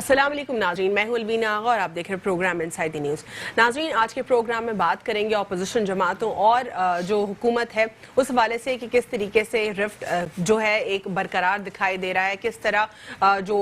अस्सलाम वालेकुम नाज़रीन, मैं हूं अलवीना आगा और आप देख रहे हैं प्रोग्राम इनसाइड द न्यूज़। नाज़रीन, आज के प्रोग्राम में बात करेंगे अपोजिशन जमातों और जो हुकूमत है उस हवाले से कि किस तरीके से रिफ्ट जो है एक बरकरार दिखाई दे रहा है, किस तरह जो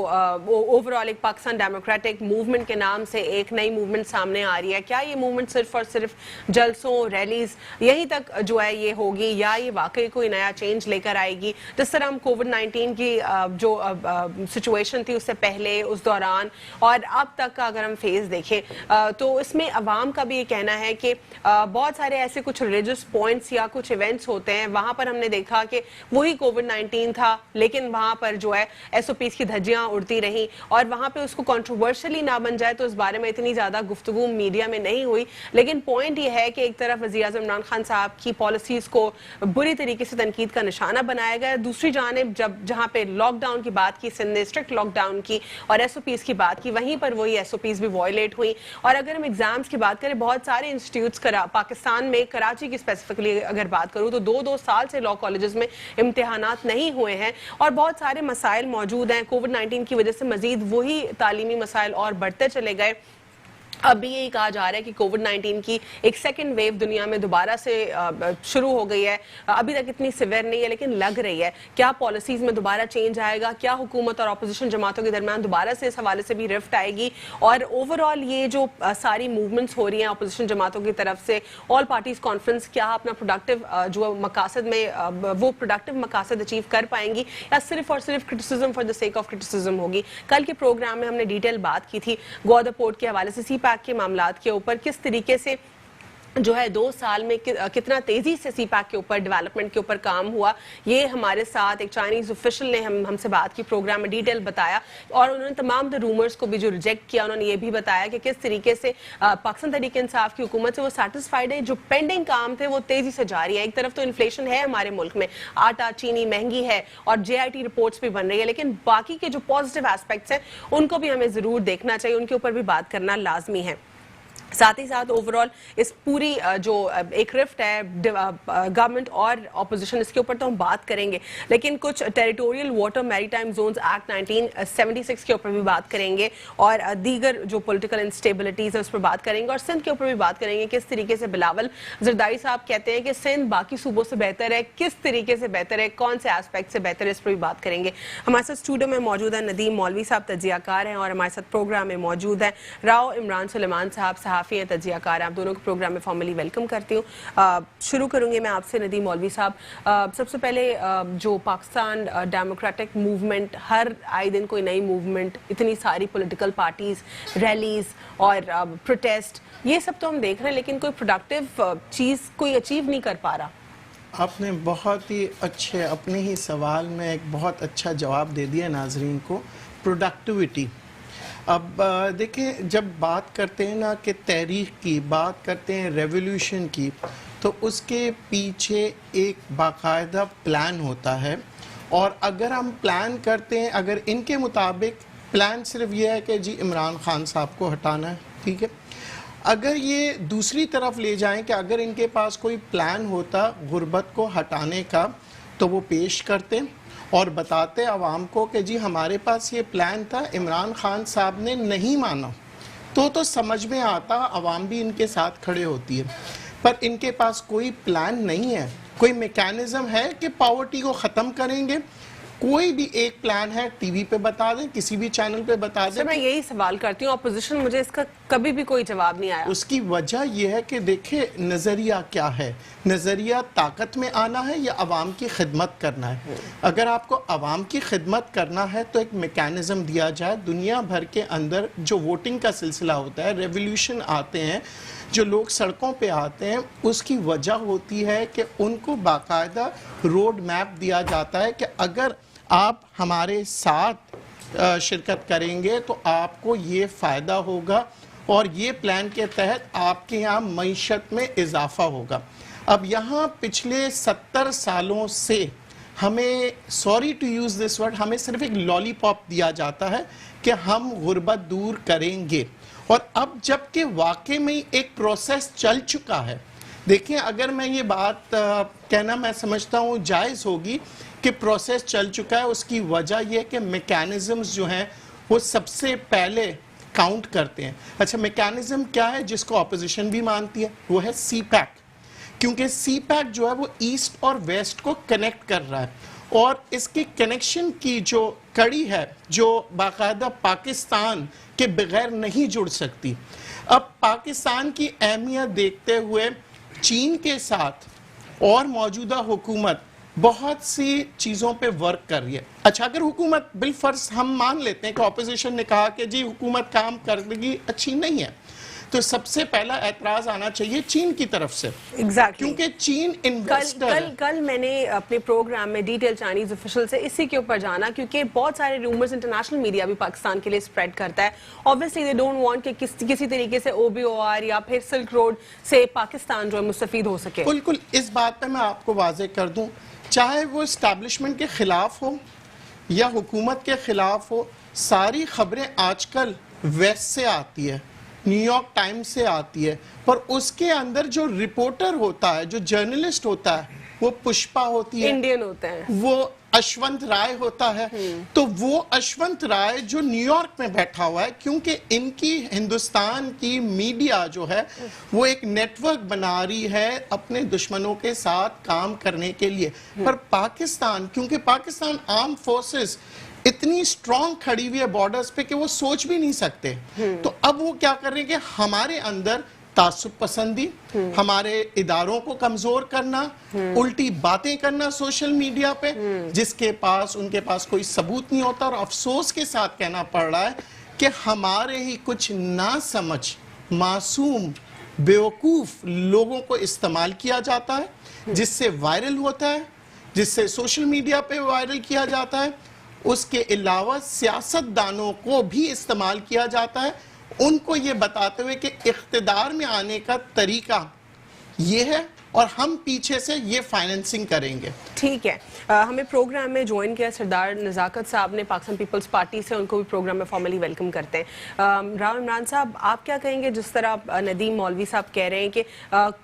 ओवरऑल एक पाकिस्तान डेमोक्रेटिक मूवमेंट के नाम से एक नई मूवमेंट सामने आ रही है। क्या ये मूवमेंट सिर्फ और सिर्फ जलसों रैलीज यहीं तक जो है ये होगी या ये वाकई कोई नया चेंज लेकर आएगी? जिस तरह हम कोविड-19 की जो सिचुएशन थी उससे पहले, उस दौरान और अब तक का अगर हम फेज देखें तो इसमें अवाम का भी ये कहना है कि बहुत सारे ऐसे कुछ रिलीजियस पॉइंट्स या कुछ इवेंट्स होते हैं, वहां पर हमने देखा कि वही कोविड-19 था लेकिन वहां पर जो है एसओपीज की धज्जियां उड़ती रहीं और वहां पे उसको कंट्रोवर्शियली ना बन जाए तो इस बारे में इतनी ज्यादा गुफ्तगू मीडिया में नहीं हुई। लेकिन पॉइंट ये है कि एक तरफ वज़ीर-ए-आज़म इमरान खान साहब की पॉलिसीज को बुरी तरीके से तनकीद का निशाना बनाया गया, दूसरी जानिब जहां पे लॉकडाउन की बात की, सिंध ने स्ट्रिक्ट लॉकडाउन की और एसओपीज की बात की, वहीं पर वही एसओपीज भी वायलेट हुई। और अगर हम एग्जाम्स की बात करें, बहुत सारे इंस्टीट्यूट्स पाकिस्तान में, कराची की स्पेसिफिकली अगर बात करूं तो 2-2 साल से लॉ कॉलेजेस में इम्तिहानात नहीं हुए हैं और बहुत सारे मसाइल मौजूद हैं। कोविड-19 की वजह से मजीद वही तालीमी मसाइल और बढ़ते चले गए। अभी यही कहा जा रहा है कि कोविड-19 की एक सेकंड वेव दुनिया में दोबारा से शुरू हो गई है। अभी तक इतनी सिवियर नहीं है लेकिन लग रही है। क्या पॉलिसीज में दोबारा चेंज आएगा? क्या हुकूमत और अपोजिशन जमातों के दरमियान दोबारा से इस हवाले से भी रिफ्ट आएगी? और ओवरऑल ये जो सारी मूवमेंट्स हो रही हैं अपोजिशन जमातों की तरफ से, ऑल पार्टीज कॉन्फ्रेंस क्या अपना प्रोडक्टिव जो मकासद में वो प्रोडक्टिव मकासद अचीव कर पाएंगी या सिर्फ और सिर्फ criticism for the sake of criticism होगी? कल के प्रोग्राम में हमने डिटेल बात की थी गौदा पोर्ट के हवाले से, सीपैक के मामलात के ऊपर किस तरीके से जो है 2 साल में कितना तेजी से सीपैक के ऊपर डेवलपमेंट के ऊपर काम हुआ। ये हमारे साथ एक चाइनीज ऑफिशियल ने हमसे बात की, प्रोग्राम में डिटेल बताया और उन्होंने तमाम द रूमर्स को भी जो रिजेक्ट किया, उन्होंने ये भी बताया कि किस तरीके से पाकिस्तान तहरीक इंसाफ की हुकूमत से वो सेटिस्फाइड है। जो पेंडिंग काम थे वो तेजी से जारी है। एक तरफ तो इन्फ्लेशन है हमारे मुल्क में, आटा चीनी महंगी है और JIT रिपोर्ट्स भी बन रही है, लेकिन बाकी के जो पॉजिटिव एस्पेक्ट्स हैं उनको भी हमें जरूर देखना चाहिए, उनके ऊपर भी बात करना लाजमी है। साथ ही साथ ओवरऑल इस पूरी जो एक रिफ्ट है गवर्नमेंट और अपोजिशन, इसके ऊपर तो हम बात करेंगे, लेकिन कुछ territorial water maritime zones act 1976 के ऊपर भी बात करेंगे और दीगर जो पॉलिटिकल इंस्टेबिलिटीज है उस पर बात करेंगे और सिंध के ऊपर भी बात करेंगे। किस तरीके से बिलावल जरदारी साहब कहते हैं कि सिंध बाकी सूबों से बेहतर है, किस तरीके से बेहतर है, कौन से एस्पेक्ट से बेहतर है, इस पर भी बात करेंगे। हमारे साथ स्टूडियो में मौजूद है नदीम मौलवी साहब, तजियाकार हैं, और हमारे साथ प्रोग्राम में मौजूद है राव इमरान सुलेमान साहब, हैं तजियाकार। आप दोनों को प्रोग्राम में फॉर्मली वेलकम करती हूँ। शुरू करूंगी मैं आपसे नदीम मौलवी साहब। सबसे पहले जो पाकिस्तान डेमोक्रेटिक मूवमेंट, हर आए दिन कोई नई मूवमेंट, इतनी सारी पॉलिटिकल पार्टीज, रैलीज और प्रोटेस्ट, ये सब तो हम देख रहे हैं लेकिन कोई प्रोडक्टिव चीज़ कोई अचीव नहीं कर पा रहा। आपने बहुत ही अच्छे अपने ही सवाल में एक बहुत अच्छा जवाब दे दिया नाजरीन को, प्रोडक्टिविटी। अब देखिए, जब बात करते हैं ना कि तहरीक की, बात करते हैं रेवोल्यूशन की, तो उसके पीछे एक बाकायदा प्लान होता है। और अगर हम प्लान करते हैं, अगर इनके मुताबिक प्लान सिर्फ ये है कि जी इमरान खान साहब को हटाना है, ठीक है। अगर ये दूसरी तरफ ले जाएं कि अगर इनके पास कोई प्लान होता गुर्बत को हटाने का, तो वो पेश करते और बताते आवाम को कि जी हमारे पास ये प्लान था, इमरान खान साहब ने नहीं माना, तो समझ में आता, आवाम भी इनके साथ खड़े होती है। पर इनके पास कोई प्लान नहीं है, कोई मैकेनिज्म है कि पॉवर्टी को ख़त्म करेंगे। कोई भी एक प्लान है टीवी पे बता दें, किसी भी चैनल पे बता दें। मैं यही सवाल करती हूँ, अपोजिशन मुझे इसका कभी भी कोई जवाब नहीं आया। उसकी वजह यह है कि देखिए नज़रिया क्या है, नज़रिया ताकत में आना है या आवाम की खिदमत करना है। अगर आपको आवाम की खिदमत करना है तो एक मैकेनिज्म दिया जाए। दुनिया भर के अंदर जो वोटिंग का सिलसिला होता है, रेवोल्यूशन आते हैं, जो लोग सड़कों पे आते हैं, उसकी वजह होती है कि उनको बाकायदा रोड मैप दिया जाता है कि अगर आप हमारे साथ शिरकत करेंगे तो आपको ये फ़ायदा होगा और ये प्लान के तहत आपके यहाँ मईशत में इजाफा होगा। अब यहाँ पिछले 70 सालों से हमें, sorry to use this word, हमें सिर्फ एक लॉलीपॉप दिया जाता है कि हम गुर्बत दूर करेंगे। और अब जबकि वाकई में एक प्रोसेस चल चुका है। देखिए, अगर मैं ये बात कहना मैं समझता हूँ जायज़ होगी कि प्रोसेस चल चुका है, उसकी वजह यह कि मैकेनिज़म्स जो हैं وہ سب سے پہلے کاؤنٹ کرتے ہیں. اچھا میکینزم کیا ہے جس کو اپوزیشن بھی مانتی ہے؟ وہ ہے سی پیک. کیونکہ سی پیک جو ہے وہ ایسٹ اور ویسٹ کو کنیکٹ کر رہا ہے, اور اس کی کنیکشن کی جو کڑی ہے جو باقاعدہ پاکستان کے بغیر نہیں جڑ سکتی. اب پاکستان کی اہمیت دیکھتے ہوئے چین کے ساتھ اور موجودہ حکومت بہت سی چیزوں پہ ورک کر رہی ہے. اچھا اگر حکومت بالفرض ہم مان لیتے ہیں کہ اپوزیشن نے کہا کہ جی حکومت کام کرنے اچھی نہیں ہے, تو سب سے پہلا اعتراض آنا چاہیے چین کی طرف سے. کیونکہ چین انویسٹر ہے. کل میں نے اپنے پروگرام میں ڈیٹیل چائنیز آفیشل سے اسی کے اوپر جانا, کیونکہ بہت سارے رومرز انٹرنیشنل میڈیا بھی پاکستان کے لیے اسپریڈ کرتا ہے. obviously they don't want کہ کسی طریقے سے OBOR یا پھر سلک روڈ سے پاکستان جو ہے مستفید ہو سکے. بالکل اس بات پہ میں آپ کو واضح کر دوں, چاہے وہ اسٹیبلشمنٹ کے خلاف ہو یا حکومت کے خلاف ہو, ساری خبریں آج کل ویسٹ سے آتی ہے, نیو یارک ٹائمز سے آتی ہے, پر اس کے اندر جو رپورٹر ہوتا ہے, جو جرنلسٹ ہوتا ہے, وہ پشپا ہوتی ہے, انڈین ہوتے ہیں, وہ اشونت رائے ہوتا ہے. تو وہ اشونت رائے جو نیو یارک میں بیٹھا ہوا ہے, کیونکہ ان کی ہندوستان کی میڈیا جو ہے وہ ایک نیٹ ورک بنا رہی ہے اپنے دشمنوں کے ساتھ کام کرنے کے لیے. پر پاکستان, کیونکہ پاکستان آرم فورسز اتنی اسٹرانگ کھڑی ہوئی ہے بارڈرز پہ کہ وہ سوچ بھی نہیں سکتے, تو اب وہ کیا کر رہے ہیں کہ ہمارے اندر تعصب پسندی, ہمارے اداروں کو کمزور کرنا, الٹی باتیں کرنا سوشل میڈیا پہ, جس کے پاس ان کے پاس کوئی ثبوت نہیں ہوتا. اور افسوس کے ساتھ کہنا پڑ رہا ہے کہ ہمارے ہی کچھ ناسمجھ معصوم بیوقوف لوگوں کو استعمال کیا جاتا ہے, جس سے وائرل ہوتا ہے, جس سے سوشل میڈیا پہ وائرل کیا جاتا ہے. اس کے علاوہ سیاست دانوں کو بھی استعمال کیا جاتا ہے, ان کو یہ بتاتے ہوئے کہ اقتدار میں آنے کا طریقہ یہ ہے اور ہم پیچھے سے یہ فائننسنگ کریں گے. ٹھیک ہے, ہمیں پروگرام میں جوائن کیا سردار نزاکت صاحب نے پاکستان پیپلز پارٹی سے, ان کو بھی پروگرام میں فارملی ویلکم کرتے ہیں. راو عمران صاحب آپ کیا کہیں گے جس طرح ندیم مولوی صاحب کہہ رہے ہیں کہ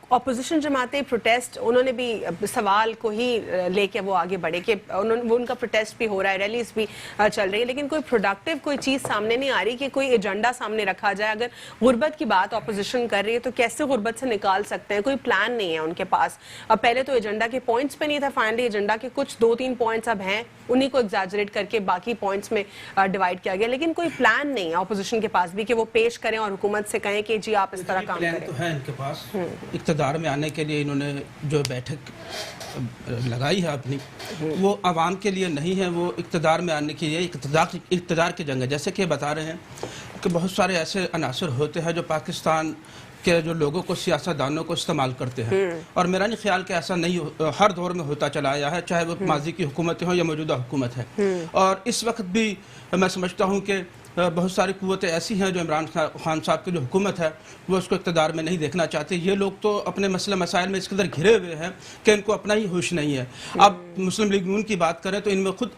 اپوزیشن جماعتیں پروٹیسٹ, انہوں نے بھی سوال کو ہی لے کے وہ آگے بڑھے کہ وہ ان کا پروٹیسٹ بھی ہو رہا ہے, ریلیز بھی چل رہی ہے, لیکن کوئی پروڈکٹیو کوئی چیز سامنے نہیں آ رہی کہ کوئی ایجنڈا سامنے رکھا جائے. اگر غربت کی بات اپوزیشن کر رہی ہے تو کیسے غربت سے نکال سکتے ہیں؟ کوئی پلان نہیں ہے ان کے پاس. اب پہلے تو ایجنڈا کے پوائنٹس پہ نہیں تھا, فائنلی ایجنڈا کے کچھ 2-3 پوائنٹس اب ہیں, انہی کو ایگزیجریٹ کر کے باقی پوائنٹس میں ڈیوائیڈ کیا گیا, لیکن کوئی پلان نہیں ہے اپوزیشن کے پاس بھی کہ وہ پیش کریں اور حکومت سے کہیں کہ جی آپ اس طرح کام کریں. پلان تو ہے ان کے پاس. اقتدار میں آنے کے لیے انہوں نے جو بیٹھک لگائی ہے اپنی, وہ عوام کے لیے نہیں ہے, وہ اقتدار میں آنے کے لیے اقتدار کی جنگ ہے. جیسے کہ بتا رہے ہیں کہ بہت سارے ایسے عناصر ہوتے ہیں جو پاکستان کے جو لوگوں کو, سیاست دانوں کو استعمال کرتے ہیں, اور میرا نہیں خیال کہ ایسا نہیں ہر دور میں ہوتا چلا آیا ہے, چاہے وہ ماضی کی حکومتیں ہوں یا موجودہ حکومت ہے. اور اس وقت بھی میں سمجھتا ہوں کہ بہت ساری قوتیں ایسی ہیں جو عمران خان صاحب کی جو حکومت ہے وہ اس کو اقتدار میں نہیں دیکھنا چاہتے. یہ لوگ تو اپنے مسئلہ مسائل میں اس قدر گھرے ہوئے ہیں کہ ان کو اپنا ہی ہوش نہیں ہے. اب مسلم لیگ نون کی بات کریں تو ان میں خود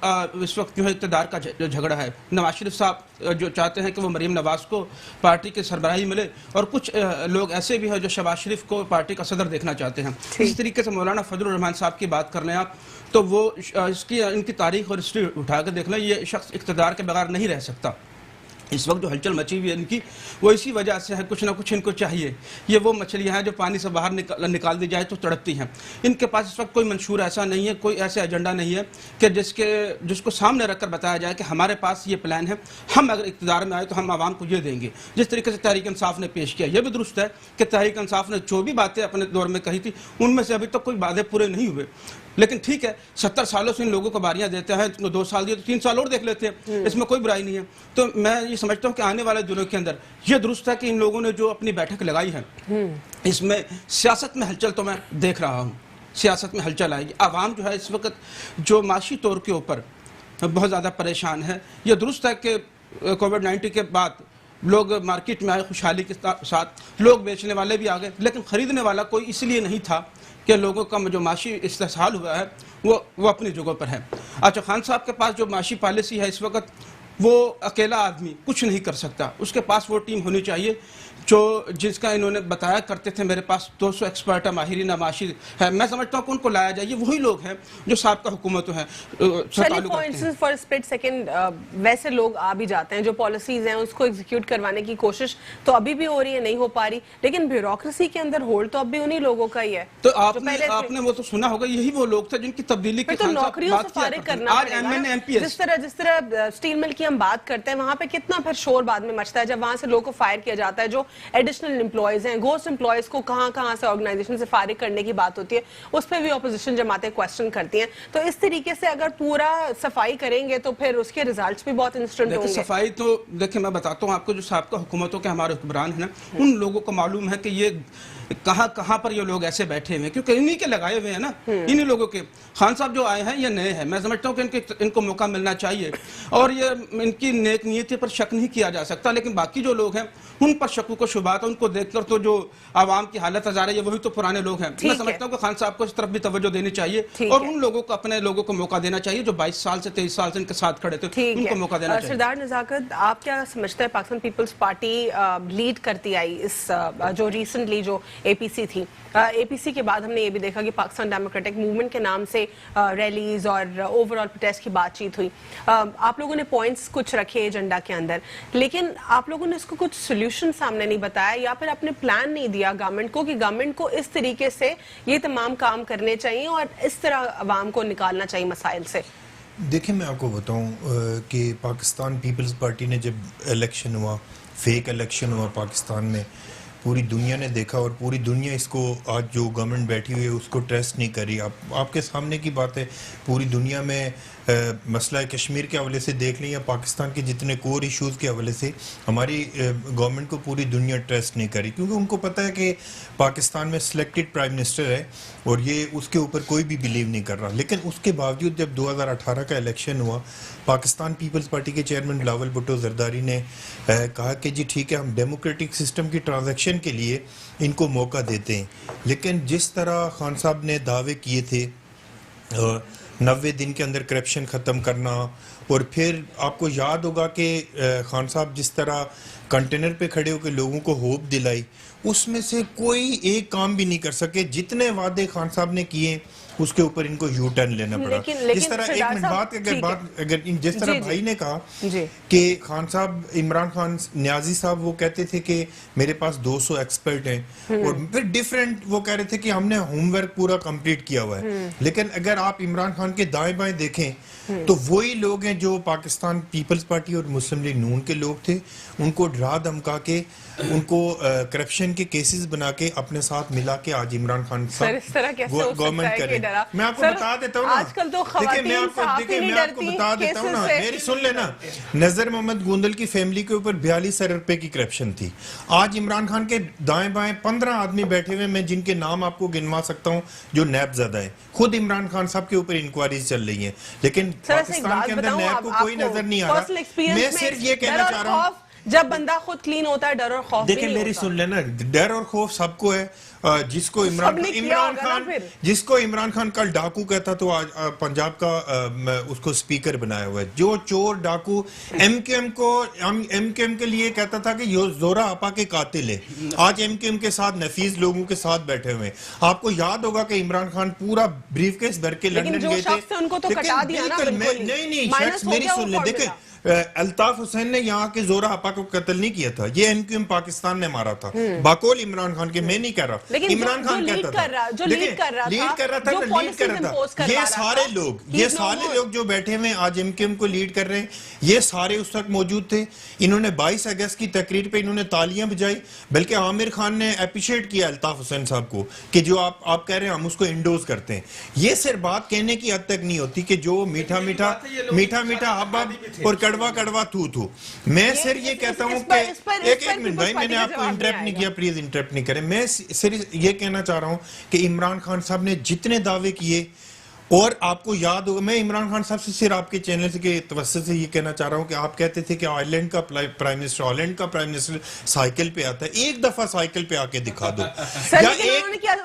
اس وقت جو ہے اقتدار کا جھگڑا ہے. نواز شریف صاحب جو چاہتے ہیں کہ وہ مریم نواز کو پارٹی کی سربراہی ملے, اور کچھ لوگ ایسے بھی ہیں جو شہباز شریف کو پارٹی کا صدر دیکھنا چاہتے ہیں. اس طریقے سے مولانا فضل الرحمان صاحب کی بات کر لیں آپ, تو وہ ان کی تاریخ اور ہسٹری اٹھا کر دیکھ لیں, یہ شخص اقتدار کے بغیر نہیں رہ سکتا. اس وقت جو ہلچل مچی ہوئی ہے ان کی, وہ اسی وجہ سے ہے, کچھ نہ کچھ ان کو چاہیے. یہ وہ مچھلیاں ہیں جو پانی سے باہر نکال دی جائے تو تڑپتی ہیں. ان کے پاس اس وقت کوئی منشور ایسا نہیں ہے, کوئی ایسا ایجنڈا نہیں ہے کہ جس کو سامنے رکھ کر بتایا جائے کہ ہمارے پاس یہ پلان ہے, ہم اگر اقتدار میں آئے تو ہم عوام کو یہ دیں گے. جس طریقے سے تحریک انصاف نے پیش کیا, یہ بھی درست ہے کہ تحریک انصاف نے جو بھی باتیں اپنے دور میں کہی تھی ان میں سے ابھی تک کوئی وعدے پورے نہیں ہوئے. لیکن ٹھیک ہے, 70 سالوں سے ان لوگوں کو باریاں دیتے ہیں, 2 سال دیے تو 3 سال اور دیکھ لیتے ہیں, اس میں کوئی برائی نہیں ہے. تو میں یہ سمجھتا ہوں کہ آنے والے دنوں کے اندر یہ درست ہے کہ ان لوگوں نے جو اپنی بیٹھک لگائی ہے, اس میں سیاست میں ہلچل تو میں دیکھ رہا ہوں, سیاست میں ہلچل آئے گی. عوام جو ہے اس وقت جو معاشی طور کے اوپر بہت زیادہ پریشان ہے. یہ درست ہے کہ کووڈ-19 کے بعد لوگ مارکیٹ میں آئے خوشحالی کے ساتھ, لوگ بیچنے والے بھی آ گئے, لیکن خریدنے والا کوئی اس لیے نہیں تھا کہ لوگوں کا جو معاشی استحصال ہوا ہے وہ اپنی جگہوں پر ہے. اچھا, خان صاحب کے پاس جو معاشی پالیسی ہے اس وقت وہ اکیلا آدمی کچھ نہیں کر سکتا. اس کے پاس وہ ٹیم ہونی چاہیے جو جس کا انہوں نے بتایا کرتے تھے میرے پاس 200 ایکسپرٹ ہے, ماہرین معاشی ہے. میں سمجھتا ہوں کہ ان کو لایا جائے. وہی لوگ ہیں جو سابقہ حکومتوں ہیں فار اسپلٹ سیکنڈ ویسے لوگ آ بھی جاتے ہیں, جو پالیسیز ہیں اس کو ایگزیکیوٹ کروانے کی کوشش تو ابھی بھی ہو رہی ہے, نہیں ہو پا رہی, لیکن بیوروکریسی کے اندر ہولڈ تو اب بھی انہی لوگوں کا ہی ہے. تو آپ نے وہ تو سنا ہوگا, یہی وہ لوگ تھے جن کی تبدیلی کی تو نوکریوں سے فارغ کرنا پڑے گا. جس طرح اسٹیل مل کی ہم بات کرتے ہیں, وہاں پہ کتنا پھر شور بعد میں مچتا ہے جب وہاں سے لوگوں کو فائر کیا جاتا ہے, جو ایڈیشنل امپلائیز ہیں, گھوسٹ امپلائیز کو کہاں سے آرگنائزیشن سے فارغ کرنے کی بات ہوتی ہے, اس پہ بھی اپوزیشن جماعتیں کوسچن کرتی ہیں. تو اس طریقے سے اگر پورا صفائی کریں گے تو پھر اس کے ریزلٹس بھی بہت انسٹنٹ ہوں گے. صفائی تو دیکھیں میں بتاتا ہوں آپ کو, جو سابقہ حکومتوں کے ہمارے حکمران ہیں نا, ان لوگوں کو معلوم ہے کہ یہ کہاں پر یہ لوگ ایسے بیٹھے ہوئے ہیں, کیونکہ انہی کے لگائے ہوئے ہیں نا, انہی لوگوں کے. خان صاحب جو آئے ہیں یہ نئے ہیں, میں سمجھتا ہوں کہ ان کو موقع ملنا چاہیے, اور یہ ان کی نیک نیتی پر شک نہیں کیا جا سکتا. لیکن باقی جو لوگ ہیں ان پر شکوک و شبہات, ان کو دیکھ کر تو جو عوام کی حالت آزار ہے وہی تو پرانے لوگ ہیں. میں سمجھتا ہوں کہ خان صاحب کو اس طرف بھی توجہ دینی چاہیے, اور ان لوگوں کو اپنے لوگوں کو موقع دینا چاہیے جو 22 سال سے 23 سال سے ان کے ساتھ کھڑے تھے, ان کو موقع دینا چاہیے. سردار نزاکت, آپ کیا سمجھتے ہیں پاکستان پیپلز پارٹی لیڈ کرتی آئی اس جو ریسنٹلی جو اے پی سی تھی, اے پی سی کے بعد ہم نے یہ بھی دیکھا کہ پاکستان ڈیموکریٹک موومنٹ کے نام سے ریلیز اور اوور آل پروٹیسٹ کی بات چیت ہوئی. آپ لوگوں نے پوائنٹس کچھ رکھے ایجنڈا کے اندر, لیکن آپ لوگوں نے اس کو کچھ سولوشن سامنے نہیں بتایا, یا پھر اپنے پلان نہیں دیا گورنمنٹ کو کہ گورنمنٹ کو اس طریقے سے یہ تمام کام کرنے چاہیے اور اس طرح عوام کو نکالنا چاہیے مسائل سے. دیکھیں میں آپ کو بتاؤں کہ پاکستان پیپلز پارٹی نے جب الیکشن ہوا, فیک الیکشن ہوا پاکستان میں, پوری دنیا نے دیکھا, اور پوری دنیا اس کو آج جو گورنمنٹ بیٹھی ہوئی ہے اس کو ٹرسٹ نہیں کری. آپ کے سامنے کی بات ہے, پوری دنیا میں مسئلہ کشمیر کے حوالے سے دیکھ لیں یا پاکستان کے جتنے کور ایشوز کے حوالے سے ہماری گورنمنٹ کو پوری دنیا ٹرسٹ نہیں کری, کیونکہ ان کو پتہ ہے کہ پاکستان میں سلیکٹڈ پرائم منسٹر ہے اور یہ اس کے اوپر کوئی بھی بلیو نہیں کر رہا. لیکن اس کے باوجود جب 2018 کا الیکشن ہوا, پاکستان پیپلز پارٹی کے چیئرمین بلاول بھٹو زرداری نے کہا کہ جی ٹھیک ہے, ہم ڈیموکریٹک سسٹم کی ٹرانزیکشن کے لیے ان کو موقع دیتے ہیں. لیکن جس طرح خان صاحب نے دعوے کیے تھے 90 دن کے اندر کرپشن ختم کرنا, اور پھر آپ کو یاد ہوگا کہ خان صاحب جس طرح کنٹینر پہ کھڑے ہو کے لوگوں کو ہوپ دلائی, اس میں سے کوئی ایک کام بھی نہیں کر سکے. جتنے وعدے خان صاحب نے کیے اس کے اوپر ان کو یو ٹرن لینا پڑا. جس طرح ایک منٹ بات اگر جس طرح بھائی نے کہا کہ خان صاحب, عمران خان نیازی صاحب وہ کہتے تھے کہ میرے پاس 200 ایکسپرٹ ہیں, اور پھر ڈیفرنٹ وہ کہہ رہے تھے کہ ہم نے ہوم ورک پورا کمپلیٹ کیا ہوا ہے. لیکن اگر آپ عمران خان کے دائیں بائیں دیکھیں تو وہی لوگ ہیں جو پاکستان پیپلز پارٹی اور مسلم لیگ نون کے لوگ تھے, ان کو ڈرا دھمکا کے, ان کو کرپشن کے کیسز بنا کے اپنے ساتھ ملا کے آج عمران خان صاحب گورنمنٹ کرے. میں آپ کو بتا دیتا ہوں نا, دیکھیں میں آپ کو بتا دیتا ہوں نا, میری سن لینا, نظر محمد گوندل کی فیملی کے اوپر 42 ارب روپے کی کرپشن تھی. آج عمران خان کے دائیں بائیں 15 آدمی بیٹھے ہوئے, میں جن کے نام آپ کو گنوا سکتا ہوں جو نیب زدہ ہیں, خود عمران خان صاحب کے اوپر انکوائریز چل رہی ہیں, لیکن پاکستان کے اندر نیب کو کوئی نظر نہیں آ رہا. میں صرف یہ کہنا چاہ رہا ہوں, جب بندہ خود کلین ہوتا ہے ڈر اور خوف دیکھیں میری سن لینا, ڈر اور خوف سب کو ہے. جس کو عمران خان کل ڈاکو کہتا تو آج پنجاب کا اس کو سپیکر بنایا ہوا ہے. جو چور ڈاکو ایم کیو ایم کے لیے کہتا تھا کہ یہ زورا آپا کے قاتل ہے, آج ایم کیو ایم کے ساتھ نفیس لوگوں کے ساتھ بیٹھے ہوئے. آپ کو یاد ہوگا کہ عمران خان پورا بریف کیس بھر کے لندن گئے تھے. نہیں شخص میری سن لیں, دیکھیں الطاف حسین نے یہاں کے زورا آپا کو قتل نہیں کیا تھا, یہ ایم کیو ایم پاکستان نے مارا تھا باقول عمران خان کے. میں نہیں کہہ رہا, عمران خان کہتا تھا لیڈ کر رہا تھا. یہ سارے لوگ جو بیٹھے ہوئے آج ایم کیو ایم کو لیڈ کر رہے ہیں, یہ سارے اس وقت موجود تھے. انہوں نے 22 اگست کی تقریر پہ انہوں نے تالیاں بجائی, بلکہ عامر خان نے اپریشیٹ کیا الطاف حسین صاحب کو کہ جو آپ کہہ رہے ہیں ہم اس کو انڈوز کرتے ہیں. یہ صرف بات کہنے کی حد تک نہیں ہوتی کہ جو میٹھا میٹھا اب اور کڑوا کڑوا تو میں صرف یہ کہتا ہوں کہ ایک منٹ بھائی, میں نے آپ کو انٹرپٹ نہیں کیا, پلیز انٹرپٹ نہیں کریں. میں صرف یہ کہنا چاہ رہا ہوں کہ عمران خان صاحب نے جتنے دعوے کیے اور آپ کو یاد ہوگا, میں عمران خان صاحب سے صرف آپ کے چینل کے توسط سے یہ کہنا چاہ رہا ہوں کہ آپ کہتے تھے کہ آئرلینڈ کا پرائم منسٹر, ہالینڈ کا پرائم منسٹر سائیکل پہ آتا ہے, ایک دفعہ سائیکل پہ آ کے دکھا دو,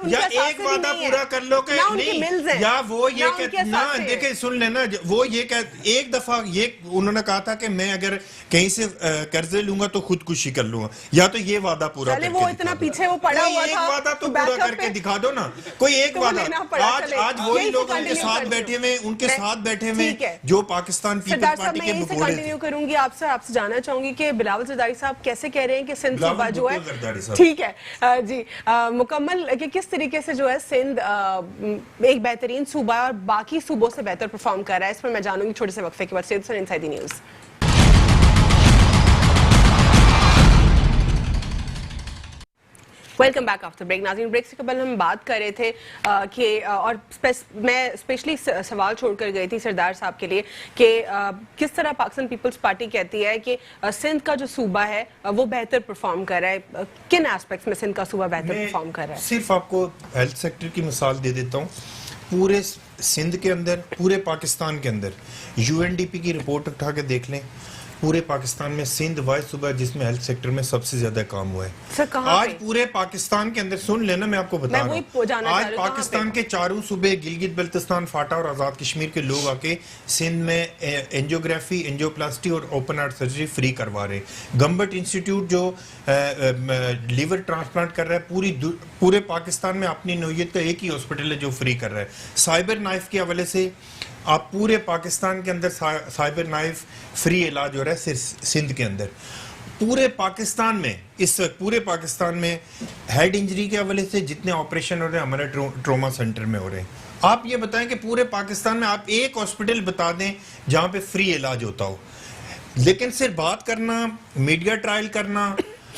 یا ایک وعدہ پورا کر لو کہ نہیں, یا وہ یہ کہ نہ دیکھیں سن لینا, وہ یہ کہ ایک دفعہ یہ انہوں نے کہا تھا کہ میں اگر کہیں سے قرضے لوں گا تو خودکشی کر لوں گا, یا تو یہ وعدہ پورا کر کے اتنا پیچھے وہ پڑا ہوا تھا, ایک وعدہ تو پورا کر کے دکھا دو نا, کوئی ایک وعدہ. آج وہی لوگ ساتھ بیٹھے ہوئے, ان کے ساتھ بیٹھے ہوئے جو پاکستان پیپلز پارٹی کے بگوڑے تھے. کنٹینیو کروں گی آپ سے جاننا چاہوں گی کہ بلاول زرداری صاحب کیسے کہہ رہے ہیں کہ سندھ صوبہ جو ہے, ٹھیک ہے جی, مکمل کہ کس طریقے سے جو ہے سندھ ایک بہترین صوبہ ہے اور باقی صوبوں سے بہتر پرفارم کر رہا ہے, اس پر میں جانوں گی چھوٹے سے وقفے کے بعد. Syed Hussain inside news. Welcome back after break. ناظرین, بریک سے قبل ہم بات کر رہے تھے کہ اور میں اسپیشلی سوال چھوڑ کر گئی تھی سردار صاحب کے لیے کہ کس طرح پاکستان پیپلز پارٹی کہتی ہے کہ سندھ کا جو صوبہ ہے وہ بہتر پرفارم کر رہا ہے, کن ایسپیکٹس میں سندھ کا صوبہ بہتر پرفارم کر رہا ہے؟ صرف آپ کو ہیلتھ سیکٹر کی مثال دے دیتا ہوں. پورے سندھ کے اندر, پورے پاکستان کے اندر UNDP کی رپورٹ اٹھا کے دیکھ لیں, پورے پاکستان میں سندھ واحد صوبہ جس میں ہیلتھ سیکٹر میں سب سے زیادہ کام ہوا ہے. آج پورے پاکستان کے اندر, سن لینا میں آپ کو بتا رہا ہوں, آج پاکستان کے چاروں صوبے گلگت بلتستان, فاٹا اور آزاد کشمیر کے لوگ آ کے سندھ میں اینجیوگرافی, اینجیوپلاسٹی اور اوپن ہارٹ سرجری فری کروا رہے ہیں. گمبٹ انسٹیٹیوٹ جو لیور ٹرانسپلانٹ کر رہا ہے پورے پاکستان میں اپنی نوعیت کا ایک ہی ہاسپٹل ہے جو فری کر رہا ہے. سائبر نائف کے حوالے سے آپ پورے پاکستان کے اندر سائبر نائف فری علاج ہو رہا ہے صرف سندھ کے اندر. پورے پاکستان میں اس وقت پورے پاکستان میں ہیڈ انجری کے حوالے سے جتنے آپریشن ہو رہے ہیں ہمارے ٹروما سینٹر میں ہو رہے ہیں. آپ یہ بتائیں کہ پورے پاکستان میں آپ ایک ہاسپٹل بتا دیں جہاں پہ فری علاج ہوتا ہو. لیکن صرف بات کرنا, میڈیا ٹرائل کرنا,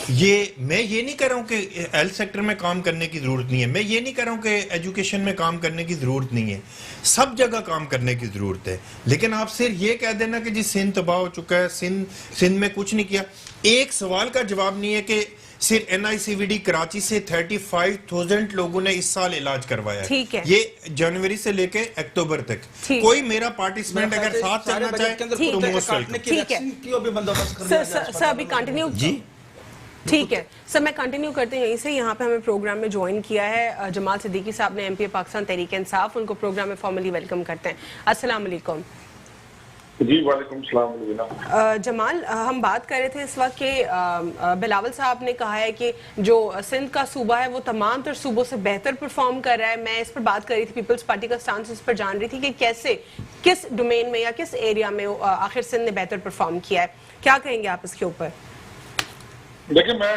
میں یہ نہیں کہہ رہا ہوں کہ ہیلتھ سیکٹر میں کام کرنے کی ضرورت نہیں ہے, میں یہ نہیں کہہ رہا ہوں کہ ایجوکیشن میں کام کرنے کی ضرورت نہیں ہے, سب جگہ کام کرنے کی ضرورت ہے. لیکن آپ صرف یہ کہہ دینا کہ جی سندھ تباہ ہو چکا ہے, سندھ میں کچھ نہیں کیا. ایک سوال کا جواب نہیں ہے کہ صرف NICVD کراچی سے 35,000 لوگوں نے اس سال علاج کروایا ہے, یہ جنوری سے لے کے اکتوبر تک. کوئی میرا پارٹیسپینٹ اگر ساتھ چلنا چاہے تو موسٹ ویلکم. سر ابھی کنٹینیو, جی ٹھیک ہے سر, میں کنٹینیو کرتے ہیں یہیں سے. یہاں پہ ہمیں پروگرام میں جوائن کیا ہے جمال صدیقی صاحب نے, MP پاکستان تحریک انصاف, ان کو پروگرام میں فارملی ویلکم کرتے ہیں. السلام علیکم. جی وعلیکم السلام. جمال, ہم بات کر رہے تھے اس وقت کہ بلاول صاحب نے کہا ہے کہ جو سندھ کا صوبہ ہے وہ تمام تر صوبوں سے بہتر پرفارم کر رہا ہے. میں اس پر بات کر رہی تھی, پیپلز پارٹی کا سٹانس اس پر جان رہی تھی کہ کیسے, کس ڈومین میں یا کس ایریا میں آخر سندھ نے بہتر پرفارم کیا ہے. کیا کہیں گے آپ اس کے اوپر؟ دیکھیں, میں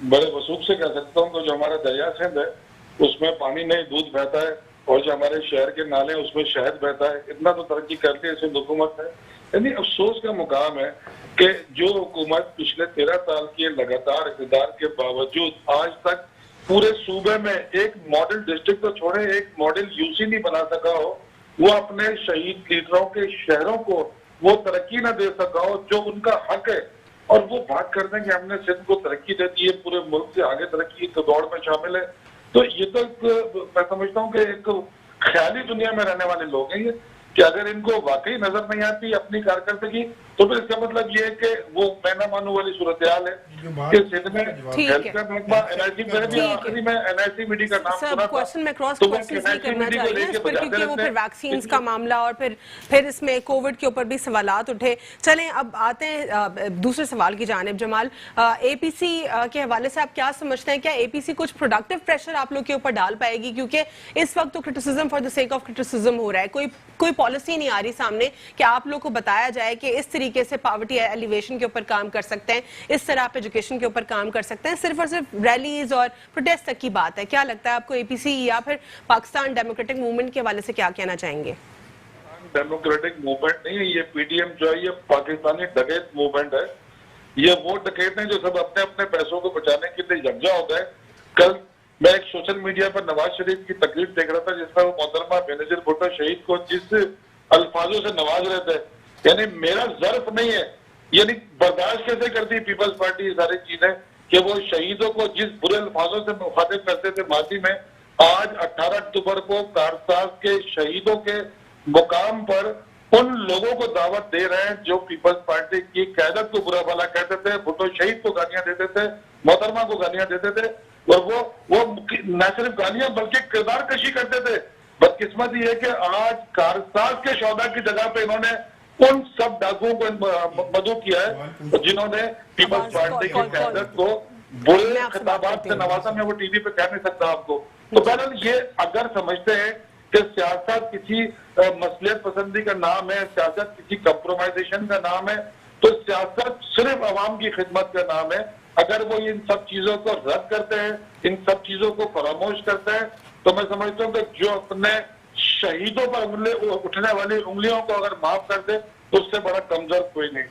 بڑے وثوق سے کہہ سکتا ہوں کہ جو ہمارا دریا سندھ ہے اس میں پانی نہیں دودھ بہتا ہے, اور جو ہمارے شہر کے نالے اس میں شہد بہتا ہے. اتنا تو ترقی کرتی ہے سندھ حکومت ہے. یعنی افسوس کا مقام ہے کہ جو حکومت پچھلے 13 سال کی لگاتار اقتدار کے باوجود آج تک پورے صوبے میں ایک ماڈل ڈسٹرکٹ تو چھوڑے, ایک ماڈل UC نہیں بنا سکا ہو, وہ اپنے شہید لیڈروں کے شہروں کو وہ ترقی نہ دے سکا ہو جو ان کا حق ہے. اور وہ بات کر دیں کہ ہم نے سندھ کو ترقی دے دی ہے, پورے ملک سے آگے ترقی کی دوڑ میں شامل ہے, تو یہ تو میں سمجھتا ہوں کہ ایک خیالی دنیا میں رہنے والے لوگ ہیں یہ, کہ اگر ان کو واقعی نظر نہیں آتی اپنی کارکردگی تو پھر اس کا مطلب یہ ہے کہ وہ میں نہ مانوں والی صورتحال ہے کہ سندھ میں ہیلتھ کا محکمہ آخری میں NICVD کا نام سنا کوشچن میں کراس کوشچن نہیں کرنا چاہیے اس پر, کیونکہ وہ پھر ویکسینز کا معاملہ اور پھر اس میں کووڈ کے اوپر بھی سوالات اٹھے. چلیں اب آتے ہیں دوسرے سوال کی جانب. جمال, APC کے حوالے سے آپ کیا سمجھتے ہیں, کیا APC کچھ پروڈکٹیو پریشر آپ لوگ کے اوپر ڈال پائے گی؟ کیونکہ اس وقت تو criticism for the sake of criticism ہو رہا ہے, کوئی پالیسی نہیں آ رہی سامنے کہ آپ لوگ کو بتایا جائے کہ اس طریقے سے پاورٹی ایلیویشن کے اوپر کام کر سکتے ہیں, اس طرح آپ ایجوکیشن کے اوپر کام کر سکتے ہیں. صرف اور صرف ریلیز اور پروٹیسٹ تک کی بات ہے. کیا لگتا ہے آپ کو APC یا پھر پاکستان ڈیموکریٹک موومنٹ کے حوالے سے کیا کہنا چاہیں گے؟ ڈیموکریٹک موومنٹ نہیں ہے یہ, PDM جو ہے یہ پاکستانی ڈکیت موومنٹ ہے. یہ وہ ڈکیت ہیں جو سب اپنے اپنے پیسوں کو بچانے کے لیے یکجا ہو گئے. کل میں ایک سوشل میڈیا پر نواز شریف کی تقریر دیکھ رہا تھا جس میں وہ محترمہ بینظیر بھٹو شہید کو جس الفاظوں سے نواز رہے تھے, یعنی میرا ظرف نہیں ہے, یعنی برداشت کیسے کرتی پیپلز پارٹی یہ ساری چیزیں کہ وہ شہیدوں کو جس برے الفاظوں سے مخاطب کرتے تھے ماضی میں, آج 18 اکتوبر کو کارساز کے شہیدوں کے مقام پر ان لوگوں کو دعوت دے رہے ہیں جو پیپلز پارٹی کی قیادت کو برا بھلا کہتے تھے، بھٹو شہید کو گالیاں دیتے تھے، محترمہ کو گالیاں دیتے تھے، اور وہ نہ صرف گالیاں بلکہ کردار کشی کرتے تھے۔ بدقسمت یہ ہے کہ آج کارساز کے شہداء کی جگہ پہ انہوں نے ان سب ڈاکوؤں کو مدعو کیا ہے جنہوں نے پیپلز پارٹی کی قیادت کو برے خطابات سے نوازا۔ میں وہ ٹی وی پہ کہہ نہیں سکتا آپ کو۔ تو بہرحال یہ اگر سمجھتے ہیں کہ سیاست کسی مصلحت پسندی کا نام ہے، سیاست کسی کمپرومائزیشن کا نام ہے، تو سیاست صرف عوام کی خدمت کا نام ہے۔ اگر وہ ان سب چیزوں کو رد کرتے ہیں، ان سب چیزوں کو فراموش کرتے ہیں، تو میں سمجھتا ہوں کہ جو اپنے شہیدوں پر اٹھنے والی انگلیوں کو اگر معاف کر دے تو اس سے بڑا کمزور کوئی نہیں۔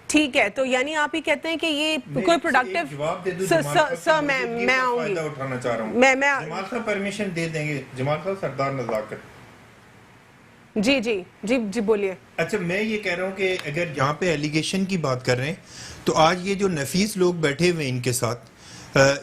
ٹھیک ہے، تو یعنی آپ ہی کہتے ہیں کہ یہ کوئی پروڈکٹیو سر میں آؤں گی، اٹھانا چاہ رہا ہوں، جمال صاحب پرمیشن دے دیں گے؟ جمال صاحب سردار نزاکت جی جی جی جی بولیے۔ اچھا، میں یہ کہہ رہا ہوں کہ اگر یہاں پہ ایلیگیشن کی بات کر رہے ہیں تو آج یہ جو نفیس لوگ بیٹھے ہوئے ان کے ساتھ،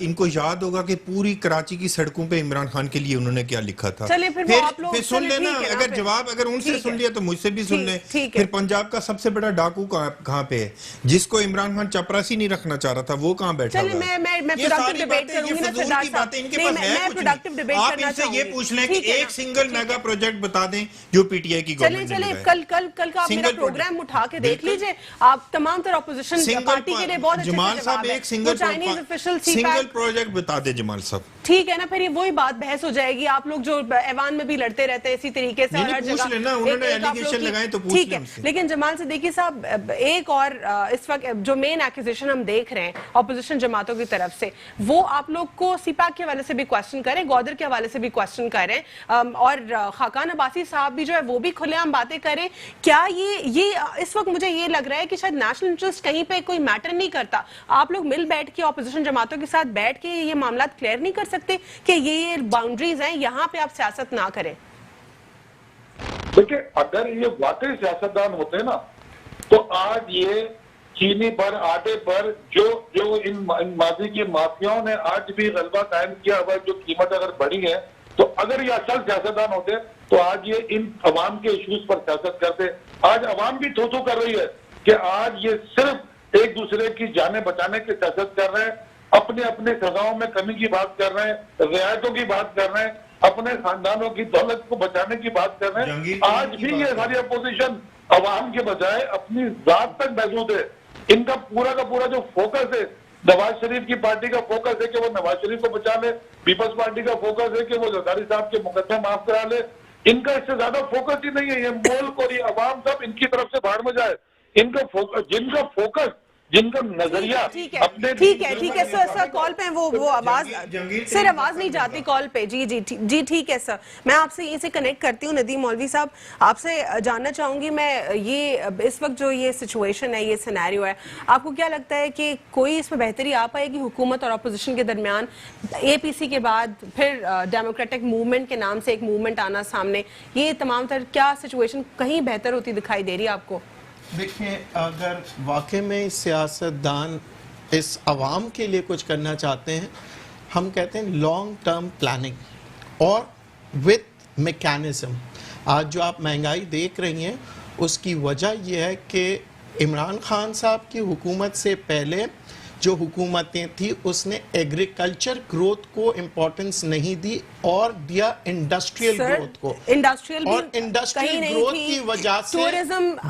ان کو یاد ہوگا کہ پوری کراچی کی سڑکوں پہ عمران خان کے لیے انہوں نے کیا لکھا تھا۔ پھر سن لینا، اگر جواب اگر ان سے سن لیا تو مجھ سے بھی سن لیں۔ پھر پنجاب کا سب سے بڑا ڈاکو کہاں پہ ہے جس کو عمران خان چپراسی نہیں رکھنا چاہ رہا تھا، وہ کہاں بیٹھا ہوا ہے؟ یہ ساری باتیں، یہ فضول کی باتیں، ان کے پاس ہے کچھ نہیں۔ آپ ان سے یہ پوچھ لیں کہ ایک سنگل میگا پروجیکٹ بتا دیں جو پی ٹی آئی کی گورنمنٹ نے لگایا ہے۔ کل کا آپ میرا پروگرام اٹھا کے دیکھ لیجئے، آپ تمام تر اپوزیشن پارٹی کے لیے بہت اچھے جمال صاحب ایک سنگل پروجیکٹ بتا دے جمال صاحب۔ ٹھیک ہے نا، پھر یہ وہی بات بحث ہو جائے گی۔ آپ لوگ جو ایوان میں بھی لڑتے رہتے ہیں اسی طریقے سے، ہر جگہ ٹھیک ہے۔ لیکن جمال سے دیکھیے صاحب، ایک اور اس وقت جو مین ایکوزیشن ہم دیکھ رہے ہیں اپوزیشن جماعتوں کی طرف سے، وہ آپ لوگ کو سی پیک کے حوالے سے بھی کوشچن کریں، گودر کے حوالے سے بھی کوشچن کریں، اور خاقان عباسی صاحب بھی جو ہے وہ بھی کھلے عام باتیں کریں۔ کیا یہ اس وقت مجھے یہ لگ رہا ہے کہ شاید نیشنل انٹرسٹ کہیں پہ کوئی میٹر نہیں کرتا؟ آپ لوگ مل بیٹھ کے اپوزیشن جماعتوں کے ساتھ بیٹھ کے یہ معاملات کلیئر نہیں کر سکتے کہ یہ باؤنڈریز ہیں، یہاں پہ آپ سیاست نہ کریں؟ دیکھیں، اگر یہ واقعی سیاستدان ہوتے نا تو آج یہ چینی پر، آٹے پر جو ان ماضی کی مافیاؤں نے آج بھی غلبہ قائم کیا ہوا، جو قیمت اگر بڑھی ہے، تو اگر یہ اصل سیاستدان ہوتے تو آج یہ ان عوام کے ایشوز پر سیاست کرتے۔ آج عوام بھی تھو کر رہی ہے کہ آج یہ صرف ایک دوسرے کی جانیں بچانے کی سیاست کر رہے ہیں، اپنے سزاؤں میں کمی کی بات کر رہے ہیں، رعایتوں کی بات کر رہے ہیں، اپنے خاندانوں کی دولت کو بچانے کی بات کر رہے ہیں۔ آج بھی یہ ساری اپوزیشن عوام کے بجائے اپنی ذات تک محدود ہے۔ ان کا پورا جو فوکس ہے، نواز شریف کی پارٹی کا فوکس ہے کہ وہ نواز شریف کو بچا لے، پیپلز پارٹی کا فوکس ہے کہ وہ زرداری صاحب کے مقدمے معاف کرا لے۔ ان کا اس سے زیادہ فوکس ہی نہیں ہے۔ یہ ملک اور یہ عوام سب ان کی طرف سے بھاڑ میں جائے۔ جن کا فوکس، جن کا نظریہ ٹھیک ہے سر کال پہ وہ آواز نہیں جاتی کال پہ۔ جی ٹھیک ہے سر، میں آپ سے یہ سے کنیکٹ کرتی ہوں۔ ندیم مولوی صاحب، آپ سے جاننا چاہوں گی میں، یہ اس وقت جو یہ سچویشن ہے، یہ سینیریو ہے، آپ کو کیا لگتا ہے کہ کوئی اس میں بہتری آ پائے گی حکومت اور اپوزیشن کے درمیان؟ اے پی سی کے بعد پھر ڈیموکریٹک موومنٹ کے نام سے ایک موومنٹ آنا سامنے، یہ تمام تر کیا سچویشن کہیں بہتر ہوتی دکھائی دے رہی ہے آپ کو؟ دیکھیں، اگر واقع میں سیاستدان اس عوام کے لیے کچھ کرنا چاہتے ہیں، ہم کہتے ہیں لانگ ٹرم پلاننگ اور وتھ میکینزم۔ آج جو آپ مہنگائی دیکھ رہی ہیں، اس کی وجہ یہ ہے کہ عمران خان صاحب کی حکومت سے پہلے جو حکومتیں تھیں اس نے ایگریکلچر گروتھ کو امپورٹنس نہیں دی اور دیا انڈسٹریل گروتھ کو، اور انڈسٹریل گروتھ کی وجہ سے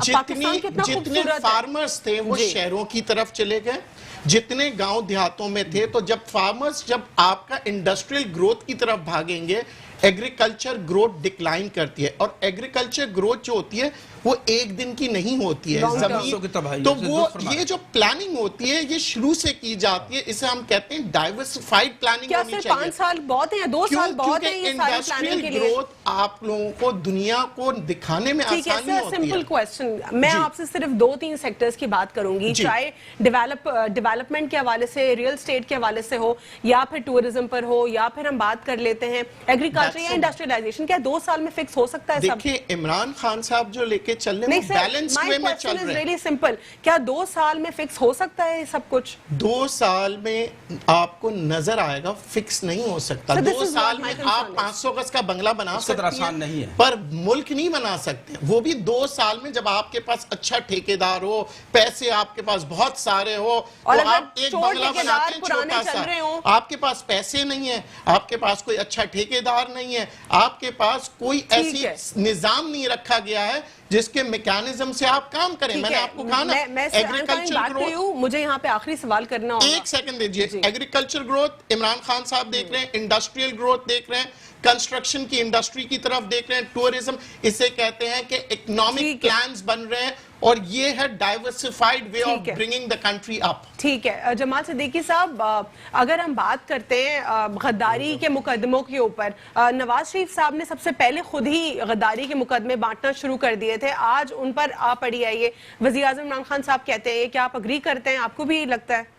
جتنے فارمرز تھے وہ شہروں کی طرف چلے گئے، جتنے گاؤں دیہاتوں میں تھے۔ تو جب فارمرز، جب آپ کا انڈسٹریل گروتھ کی طرف بھاگیں گے، ایگریکلچر گروتھ ڈکلائن کرتی ہے، اور ایگریکلچر گروتھ جو ہوتی ہے وہ ایک دن کی نہیں ہوتی ہے زمین، تو وہ یہ جو پلاننگ ہوتی ہے یہ شروع سے کی جاتی ہے، اسے ہم کہتے ہیں ڈائیورسفائیڈ پلاننگ ہونی چاہیے۔ کیا صرف 5 سال بہت ہیں یا 2 سال بہت ہیں یہ ساری پلاننگ کے لیے؟ گروتھ آپ لوگوں کو دنیا کو دکھانے میں آسانی ہوتی ہے۔ سمپل کویسچن، میں آپ سے صرف 2-3 سیکٹرز کی بات کروں گی، چاہے ڈیولپمنٹ کے حوالے سے، ریئل اسٹیٹ کے حوالے سے ہو، یا پھر ٹورزم پر ہو، یا پھر ہم بات کر لیتے ہیں ایگریکلچر चल रही है इंडस्ट्रियलाइजेशन, क्या 2 साल में फिक्स हो सकता है सब? देखिए इमरान खान साहब जो लेके चल रहे हैं वो बैलेंस वे में चल रहे हैं। रियली सिंपल, क्या 2 साल में फिक्स हो सकता है सब कुछ? 2 साल में आपको नजर आएगा, फिक्स नहीं हो सकता। 2 साल में आप 500 गज का बंगला बना सकते हैं, आसान नहीं है, पर मुल्क नहीं बना सकते। वो भी 2 साल में, जब आपके पास अच्छा ठेकेदार हो, पैसे आपके पास बहुत सारे हो, तो आप एक बंगला बनाते हैं छोटा सा, आपके पास पैसे नहीं है, आपके पास कोई अच्छा ठेकेदार नहीं है, आपके पास कोई ऐसी निजाम नहीं रखा गया है जिसके मैकेनिज्म से आप काम करें। मैंने आपको कहा ना, एग्रीकल्चर ग्रोथ, मुझे यहाँ पे आखिरी सवाल करना होगा, एक सेकंड दीजिए। एग्रीकल्चर ग्रोथ इमरान खान साहब देख रहे हैं, इंडस्ट्रियल ग्रोथ देख रहे हैं, कंस्ट्रक्शन की इंडस्ट्री की तरफ देख रहे हैं, टूरिज्म, इसे कहते हैं कि इकोनॉमिक प्लान्स बन रहे हैं, और ये है diversified way of bringing the country up. ठीक है जमाल सिद्दीकी साहब, अगर हम बात करते हैं गद्दारी के मुकदमों के ऊपर, नवाज शरीफ साहब ने सबसे पहले खुद ही गद्दारी के मुकदमे बांटना शुरू कर दिए थे, आज उन पर आ पड़ी है ये। वज़ीर आज़म इमरान खान साहब कहते हैं, क्या आप अग्री करते हैं? आपको भी लगता है?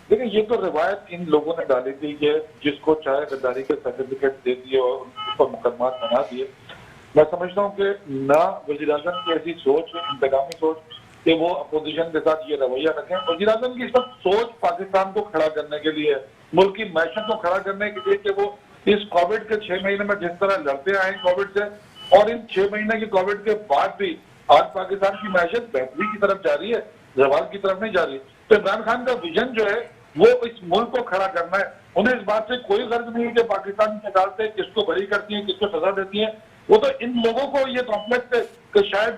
देखिए ये तो रिवायत इन लोगों ने डाली थी कि जिसको चाहे गद्दारी के सर्टिफिकेट दे दिए और उस पर मुकदमा बना दिए। मैं समझता हूँ कि ना वज़ीर आज़म की ऐसी सोच, इंतकामी सोच, कि वो अपोजिशन के साथ ये रवैया रखें। वज़ीर आज़म की सब सोच पाकिस्तान को खड़ा करने के लिए, मुल्क की मैशत को खड़ा करने के लिए, कि वो इस कोविड के 6 महीने में जिस तरह लड़ते आए कोविड से, और इन 6 महीने की कोविड के बाद भी आज पाकिस्तान की मैशत बेहतरी की तरफ जा रही है, जवाल की तरफ नहीं जा रही। तो इमरान खान का विजन जो है वो इस मुल्क को खड़ा करना है। उन्हें इस बात से कोई गर्ज नहीं है कि पाकिस्तान की अदालतें किसको बरी करती हैं, किसको सजा देती हैं। वो तो इन लोगों को ये कॉम्प्लेक्स है कि शायद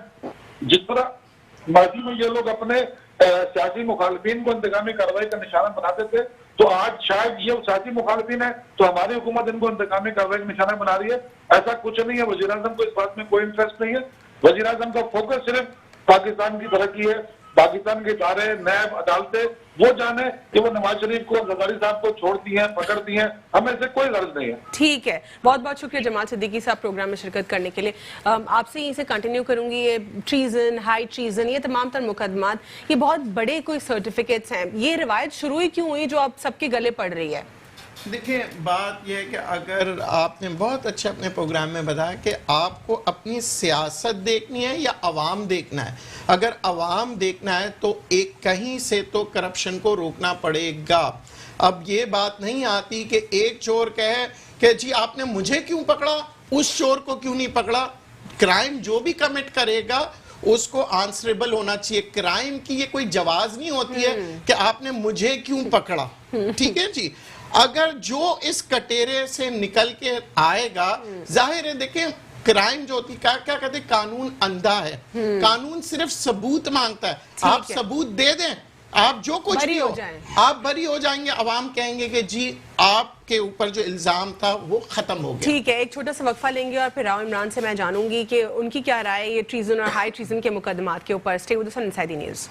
जिस तरह माजी में ये लोग अपने सियासी मुखालफिन को इंतकामी कार्रवाई का निशाना बनाते थे, तो आज शायद ये सियासी मुखालफिन है तो हमारी हुकूमत इनको इंतकामी कार्रवाई का निशाना बना रही है। ऐसा कुछ नहीं है। वज़ीर आज़म को इस बात में कोई इंटरेस्ट नहीं है। वज़ीर आज़म का फोकस सिर्फ पाकिस्तान की तरक्की है। पाकिस्तान के इदारे, नैब, अदालतें वो जाने कि वो नवाज शरीफ को, ज़रदारी साहब को छोड़ती हैं, पकड़ती हैं, हमें इससे कोई गर्ज नहीं है। ठीक है, बहुत बहुत शुक्रिया जमाल सिद्दीकी साहब प्रोग्राम में शिरकत करने के लिए। आपसे यहीं से कंटिन्यू करूंगी, ये ट्रीजन, हाई ट्रीजन, ये तमाम तर मुकदमात, ये बहुत बड़े कोई सर्टिफिकेट्स हैं, ये रिवायत शुरू ही क्यों हुई जो अब सबके गले पड़ रही है? देखिए बात यह है कि अगर आपने बहुत अच्छे अपने प्रोग्राम में बताया कि आपको अपनी सियासत देखनी है या अवाम देखना है। अगर अवाम देखना है तो एक कहीं से तो करप्शन को रोकना पड़ेगा। अब ये बात नहीं आती कि एक चोर कहे कि जी आपने मुझे क्यों पकड़ा, उस चोर को क्यों नहीं पकड़ा। क्राइम जो भी कमिट करेगा उसको आंसरेबल होना चाहिए। क्राइम की ये कोई जवाज नहीं होती है कि आपने मुझे क्यों पकड़ा। ठीक है जी, अगर जो इस कटेरे से निकल के आएगा, जाहिर है देखिए क्राइम जो होती क्या कहते, कानून अंधा है। कानून सिर्फ सबूत मांगता है। आप सबूत दे दें, आप जो कुछ भी हो, आप बरी हो जाएंगे। अवाम कहेंगे कि जी आपके ऊपर जो इल्जाम था वो खत्म हो गया। ठीक है, एक छोटा सा वक्फा लेंगे और फिर राव इमरान से मैं जानूंगी कि उनकी क्या राय है ये ट्रीजन और हाई ट्रीजन के मुकदमात के ऊपर। Stay with us on inside the news.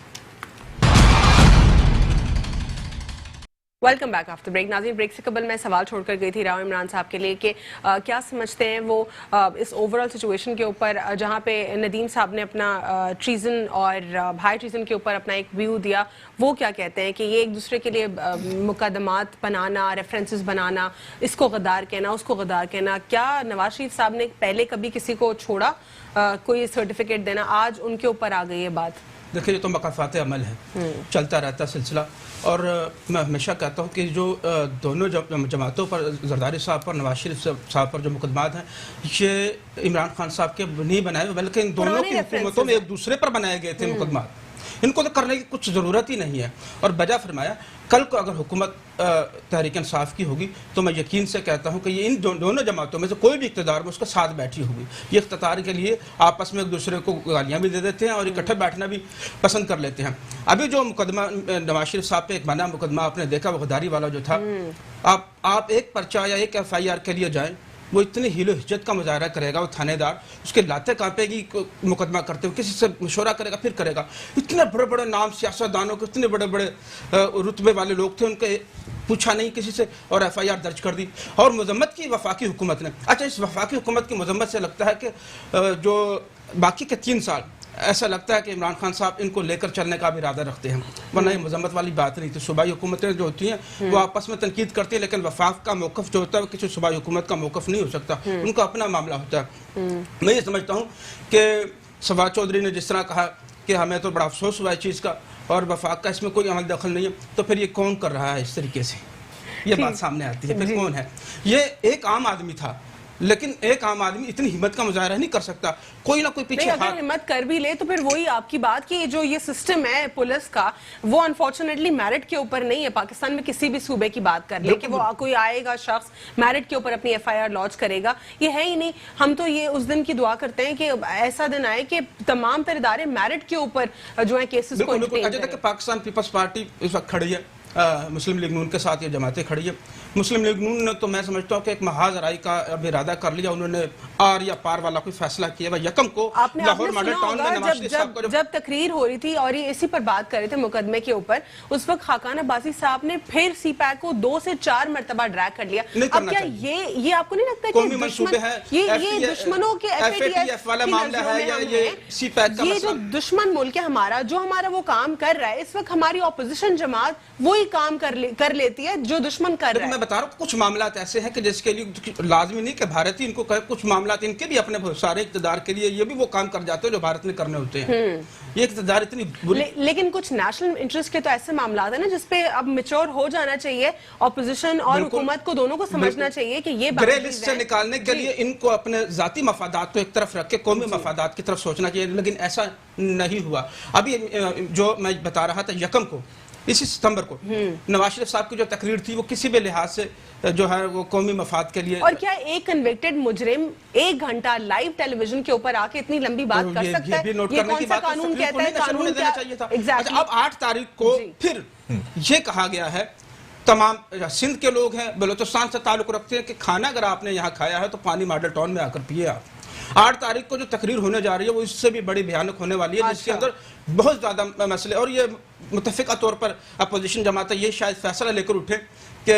Welcome back after break. नाज़रीन, ब्रेक से कबल मैं सवाल छोड़कर गई थी राव इमरान साहब के लिए कि क्या समझते हैं वो इस ओवरऑल सिचुएशन के ऊपर, जहाँ पे नदीम साहब ने अपना ट्रीजन और हाई ट्रीजन के ऊपर अपना एक व्यू दिया, वो क्या कहते हैं कि ये एक दूसरे के लिए मुकदमात बनाना, रेफरेंसेस बनाना, इसको गद्दार कहना, उसको गद्दार कहना, क्या नवाज शरीफ साहब ने पहले कभी किसी को छोड़ा कोई सर्टिफिकेट देना? आज उनके ऊपर आ गई ये बात। देखिए ये तो मकाफात अमल है, चलता रहता सिलसिला। और मैं हमेशा कहता हूँ कि जो दोनों जमातों पर, जरदारी साहब पर, नवाज शरीफ साहब पर जो मुकदमात हैं, ये इमरान खान साहब के नहीं बनाए, बल्कि इन दोनों की हुकूमतों में एक दूसरे पर बनाए गए थे मुकदमात। इनको तो करने की कुछ ज़रूरत ही नहीं है। और बजा फरमाया, कल को अगर हुकूमत तहरीक इंसाफ की होगी तो मैं यकीन से कहता हूँ कि ये इन दोनों जमातों में से कोई भी इक़्तिदार में उसके साथ बैठी होगी। ये इक़्तिदार के लिए आपस में एक दूसरे को गालियाँ भी दे देते हैं और इकट्ठे बैठना भी पसंद कर लेते हैं। अभी जो मुकदमा नवाज शरीफ साहब पे एक बना मुकदमा आपने देखा, वो गद्दारी वाला जो था, आप एक पर्चा या एक FIR के लिए जाएँ, वो इतनी हिलो हिज्जत का मुजाहरा करेगा, वो थानेदार, उसके लाते कांपेगी मुकदमा करते हुए, किसी से मशवरा करेगा फिर करेगा। इतने बड़े बड़े नाम सियासतदानों के, इतने बड़े बड़े रुतबे वाले लोग थे, उनके पूछा नहीं किसी से और FIR दर्ज कर दी। और मजम्मत की वफाकी हुकूमत ने। अच्छा, इस वफाकी हुकूमत की मजम्मत से लगता है कि जो बाकी के 3 साल ऐसा लगता है कि इमरान खान साहब इनको लेकर चलने का भी इरादा रखते हैं, वरना ये मजम्मत वाली बात नहीं थी। सूबाई हुकूमतें जो होती हैं वो आपस में तनकीद करती है, लेकिन वफाक का मौक़िफ़ जो होता है वो किसी सूबाई हुकूमत का मौक़िफ़ नहीं हो सकता, उनका अपना मामला होता है। मैं ये समझता हूँ कि सवाद चौधरी ने जिस तरह कहा कि हमें तो बड़ा अफसोस हुआ इस चीज़ का और वफाक का इसमें कोई अमल दखल नहीं है, तो फिर ये कौन कर रहा है इस तरीके से, ये बात सामने आती है। फिर कौन है? ये एक आम आदमी था, लेकिन एक आम आदमी इतनी हिम्मत का मुजाहरा नहीं कर सकता, कोई ना कोई पीछे अगर हिम्मत कर भी ले तो फिर वही आपकी बात कि जो ये सिस्टम है पुलिस का वो अनफॉर्चुनेटली मेरिट के ऊपर नहीं है। पाकिस्तान में किसी भी सूबे की बात कर ले कि वो कोई आएगा शख्स मेरिट के ऊपर अपनी एफआईआर लॉन्च करेगा, ये है ही नहीं। हम तो ये उस दिन की दुआ करते हैं कि ऐसा दिन आए कि तमाम तर इदारे मेरिट के ऊपर जो है केसेस को अजय तक पाकिस्तान पीपल्स पार्टी इस वक्त खड़ी है, मुस्लिम लीग नून के साथ ये जमातें खड़ी है। मुस्लिम लीग नून ने तो मैं समझता हूँ कि एक महाज राय का अब इरादा कर लिया, उन्होंने आर या पार वाला कोई फैसला किया। भाई यकम को लाहौर मॉडल टाउन में नवाज शरीफ साहब को जब तकरीर हो रही थी और ये इसी पर बात कर रहे थे मुकदमे के ऊपर, उस वक्त खाकान अब्बासी साहब ने फिर सीपैक को 2 से 4 मरतबा ड्रैग कर लिया। अब क्या ये आपको नहीं लगता कि ये दुश्मनों के एफएटीएफ वाला मामला है या ये सीपैक का ये जो दुश्मन मुल्क है हमारा, जो हमारा वो काम कर रहा है, इस वक्त हमारी ऑपोजिशन जमात वही काम कर लेती है जो दुश्मन कर रहा है। मैं बता रहा हूँ कुछ मामलात ऐसे हैं कि जिसके लिए लाजमी नहीं कि भारत ही इनको कहे, कुछ मामलात इनके भी अपने सारे इक़्तिदार के लिए ये भी वो काम कर जाते हैं जो भारत में करने होते हैं। ये इक़्तिदार इतनी लेकिन कुछ नेशनल इंटरेस्ट के तो ऐसे मामलात है ना जिसपे अब मैच्योर हो जाना चाहिए, ऑपोजिशन और हुकूमत को दोनों को समझना चाहिए कि ये ग्रे लिस्ट से निकालने के लिए इनको अपने जाती मफादात को एक तरफ रख के कौमी मफादात की तरफ सोचना चाहिए, लेकिन ऐसा नहीं हुआ। अभी जो मैं बता रहा था यकम को इसी सितंबर को नवाज शरीफ साहब की जो तकरीर थी वो किसी भी लिहाज से जो है वो कौमी मफाद के लिए। और क्या एक कन्विक्टेड मुजरिम 1 घंटा लाइव टेलीविजन के ऊपर आके इतनी लंबी बात कर सकता है? ये कौन सा कानून कहता है? कानून क्या चाहिए था? Exactly. अब 8 तारीख को फिर ये कहा गया है तमाम सिंध के लोग हैं, बलूचिस्तान से ताल्लुक रखते हैं कि खाना अगर आपने यहाँ खाया है तो पानी मॉडल टाउन में आकर पिए आप। 8 तारीख को जो तकरीर होने जा रही है वो इससे भी बड़ी भयानक होने वाली है, जिसके अंदर बहुत ज्यादा मसले, और ये मुतफ़िक़ा तौर पर अपोजिशन जमातें ये शायद फैसला लेकर उठे कि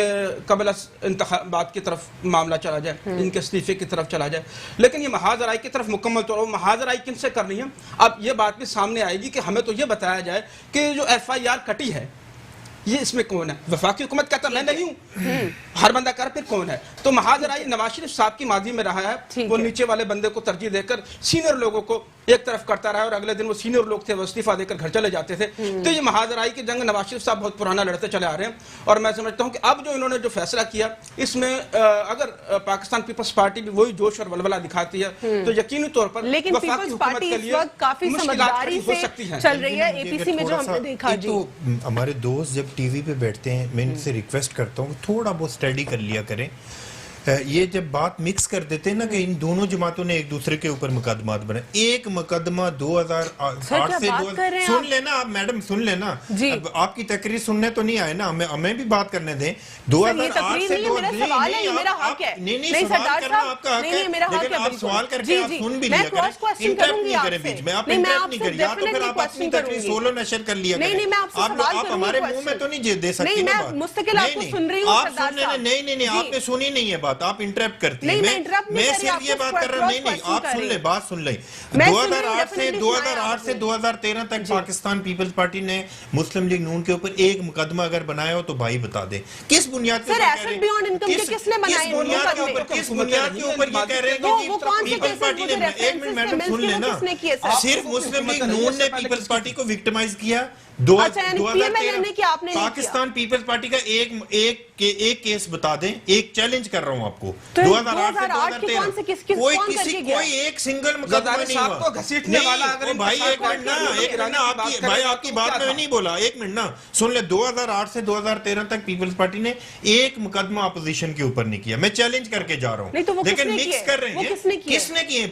कबल इंतखाबात की तरफ मामला चला जाए, इनके इस्तीफे की तरफ चला जाए। लेकिन ये महाज राय की तरफ मुकम्मल तौर पर महाज राय किन से करनी है? अब ये बात भी सामने आएगी कि हमें तो ये बताया जाए कि जो FIR कटी है ये इसमें कौन है? वफाकी हुकूमत कहता मैं नहीं हूँ, हर बंदा कर, फिर कौन है? तो महाज राय नवाज शरीफ साहब की माजी में रहा है, वो नीचे वाले बंदे को तरजीह देकर सीनियर लोगों को एक तरफ करता रहा और अगले दिन वो सीनियर लोग थे वो इस्तीफा देकर घर चले जाते थे। तो ये महाज राय की जंग नवाज शरीफ साहब बहुत पुराना लड़ते चले आ रहे हैं, और मैं समझता हूँ कि अब जो इन्होंने जो फैसला किया इसमें अगर पाकिस्तान पीपल्स पार्टी भी वही जोश और वलवला दिखाती है तो यकीनी तौर पर लेकिन पीपल्स पार्टी इस वक्त काफी समझदारी से चल रही है। APC में जो हमने देखा जी, तो हमारे दोस्त जब टीवी पे बैठते हैं मैं इनसे रिक्वेस्ट करता हूँ थोड़ा बहुत स्टडी कर लिया करें। ये जब बात मिक्स कर देते हैं ना कि इन दोनों जमातों ने एक दूसरे के ऊपर मुकदमात बनाए, एक मुकदमा 2008 से सुन लेना आप मैडम, सुन लेना, अब आपकी तकरीर सुनने तो नहीं आए ना, हमें भी बात करने दें। 2008 से लेकिन आप सवाल करके आप सुन भी लिया करें, इंटरप्ट नहीं करें बीच में, आप इंटरप्ट नहीं करें, या तो फिर आप अपनी तकरीर सोलो नशर कर लिया करें। आप हमारे मुंह में तो नहीं दे सकती ना बात, नहीं आपने सुनी नहीं है बात, आप इंटरप्ट करती हैं। मैं सिर्फ ये बात कर रहा हूं, नहीं आप सुन ले, बात सुन ले। 2008 से 2013 तक पाकिस्तान पीपल्स पार्टी ने मुस्लिम लीग नून के ऊपर एक मुकदमा अगर बनाया हो तो भाई बता दे किस बुनियाद के ऊपर, किस बुनियाद के ऊपर ये कह रहे हैं कि पीपल्स पार्टी ने, एक मिनट मैडम सुन लेना, सिर्फ मुस्लिम लीग नून ने पीपल्स पार्टी को विक्टिमाइज किया। 2013 पाकिस्तान पीपल्स पार्टी का एक केस बता दें, एक चैलेंज कर रहा हूं आपको, 2008 से 2013 कोई एक सिंगल मुकदमा नहीं हुआ। भाई एक मिनट ना आपकी बात में नहीं बोला, एक मिनट ना सुन ले। 2008 से 2013 तक पीपल्स पार्टी ने एक मुकदमा अपोजिशन के ऊपर नहीं किया, मैं चैलेंज करके जा रहा हूँ, लेकिन मिक्स कर रहे हैं। किसने किए?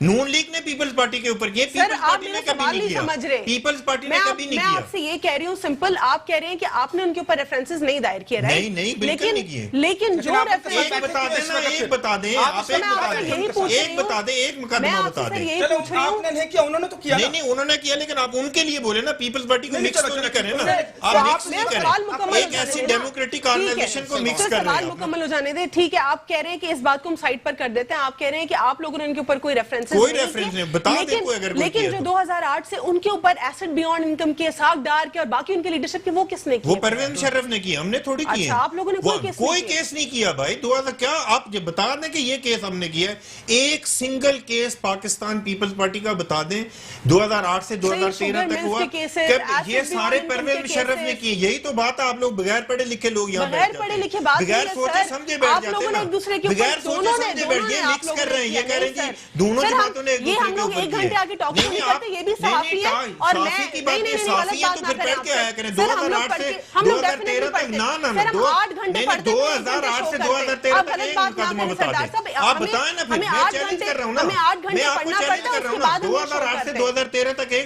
नून लीग ने पीपल्स पार्टी के ऊपर किए, पीपल्स पार्टी ने कभी नहीं किया, पीपल्स पार्टी ने कभी नहीं किया। आपसे ये कह रही हूँ सिंपल, आप कह रहे हैं कि आपने उनके ऊपर रेफरेंसेस नहीं दायर किए, राइट? नहीं, बिल्कुल नहीं किए। लेकिन जो रेफरेंस एक बता देना, एक बता दें, आप एक बता दें, एक बता दें, एक मुकदमा बता दें। चलो आपने नहीं किया, उन्होंने तो किया। नहीं उन्होंने किया, लेकिन आप उनके लिए बोले ना, पीपल्स पार्टी को मिक्स तो नहीं करें ना, आप मिक्स नहीं करें, एक ऐसी डेमोक्रेटिक ऑर्गेनाइजेशन को मिक्स कर रहे सवाल हैं। मुकम्मल हो जाने दे, ठीक है? आप कह रहे हैं कि इस बात को हम साइड पर कर देते हैं, आप कह रहे हैं कि आप लोगों ने उनके ऊपर कोई रेफरेंसेस कोई रेफरेंस नहीं, बता दे कोई अगर कोई लेकिन किया जो तो। 2008 से उनके ऊपर एसेट बियॉन्ड इनकम के, साख डार के और बाकी उनके लीडरशिप के, वो किसने किए? वो परवेज मुशर्रफ ने किया, हमने थोड़ी किए। अच्छा, आप लोगों ने कोई केस नहीं किया भाई। 2000 क्या आप जब बता दें कि ये केस हमने किया है, एक सिंगल केस पाकिस्तान पीपल्स पार्टी का बता दें 2008 से 2013 तक हुआ, ये सारे परवेज मुशर्रफ ने किए। यही तो बात है, आप लोग बगैर पढ़े लिखे लोग यहाँ बगैर पढ़े लिखे बात बगैर सोचे समझे बैठ जाते हैं ना, बगैर सोचे समझे बैठ, ये मिक्स कर रहे हैं, ये कह रहे हैं कि दोनों जमातों ने एक दूसरे के ऊपर एक घंटे आगे टॉक नहीं करते, ये भी सहाफी है और मैं की बात नहीं, साफी है तो फिर पढ़ के आया करें 2008 से 2013 तक। ना 8 घंटे पढ़ते 2008 से 2013 तक एक मुकदमा बता दें, आप बताएं ना, फिर मैं चैलेंज कर रहा हूँ ना, मैं आपको चैलेंज कर रहा हूँ ना, 2008 से 2013 तक एक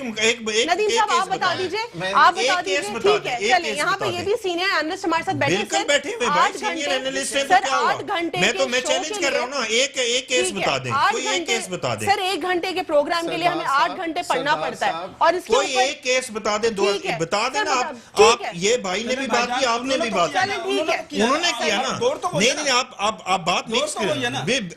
नदीम साहब आप बता दीजिए, आप बता दीजिए, ठीक है? चलिए, यहाँ पे ये भी सीनियर एनालिस्ट हमारे साथ बैठे, बिल्कुल बैठे हुए भाई, सीनियर एनालिस्ट हैं, सर, क्या हुआ? 8 घंटे मैं चैलेंज कर रहा हूँ ना, एक केस बता दें, कोई एक केस बता दें। सर, 1 घंटे के प्रोग्राम के लिए हमें 8 घंटे पढ़ना पड़ता है और इसके कोई एक केस बता दें, बता दें ना आप ये भाई ने भी बात की, आपने भी बात की, उन्होंने किया ना। नहीं आप बात मिक्स करें,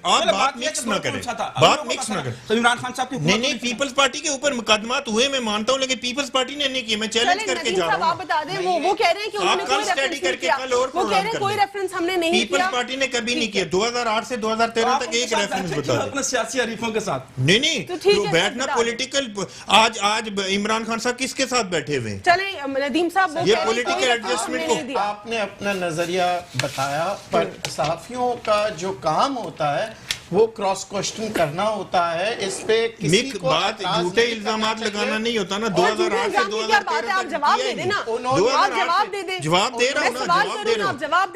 आप बात मिक्स ना करें, बात मिक्स ना करें। इमरान खान साहब की नहीं पीपल्स पार्टी के ऊपर मुकदमात हुए, मैं मानता हूं, लेकिन पीपल्स पार्टी ने नहीं किया। मैं चैलेंज करके जा रहा हूं। आप बता दें, वो कह रहे हैं कि उन्होंने कोई रेफरेंस नहीं किया, वो कह रहे हैं कोई रेफरेंस हमने नहीं किया। पीपल्स पार्टी ने कभी नहीं किया, 2008 से 2013 तक एक रेफरेंस बता दें अपने सियासी हरीफों के साथ। नहीं तो बैठना पॉलिटिकल, आज इमरान खान साहब किसके साथ बैठे हुए हैं? चले नदीम साहब, ये पॉलिटिकल एडजस्टमेंट को आपने अपना नजरिया बताया, पर सहाफियों का जो काम होता है वो क्रॉस क्वेश्चन करना होता है, इस पे किसी को बात झूठे इल्जामात लगाना नहीं होता ना। 2008 से 2013 आप जवाब दे देना, आप जवाब दे दें, जवाब दे रहा हूँ ना, जवाब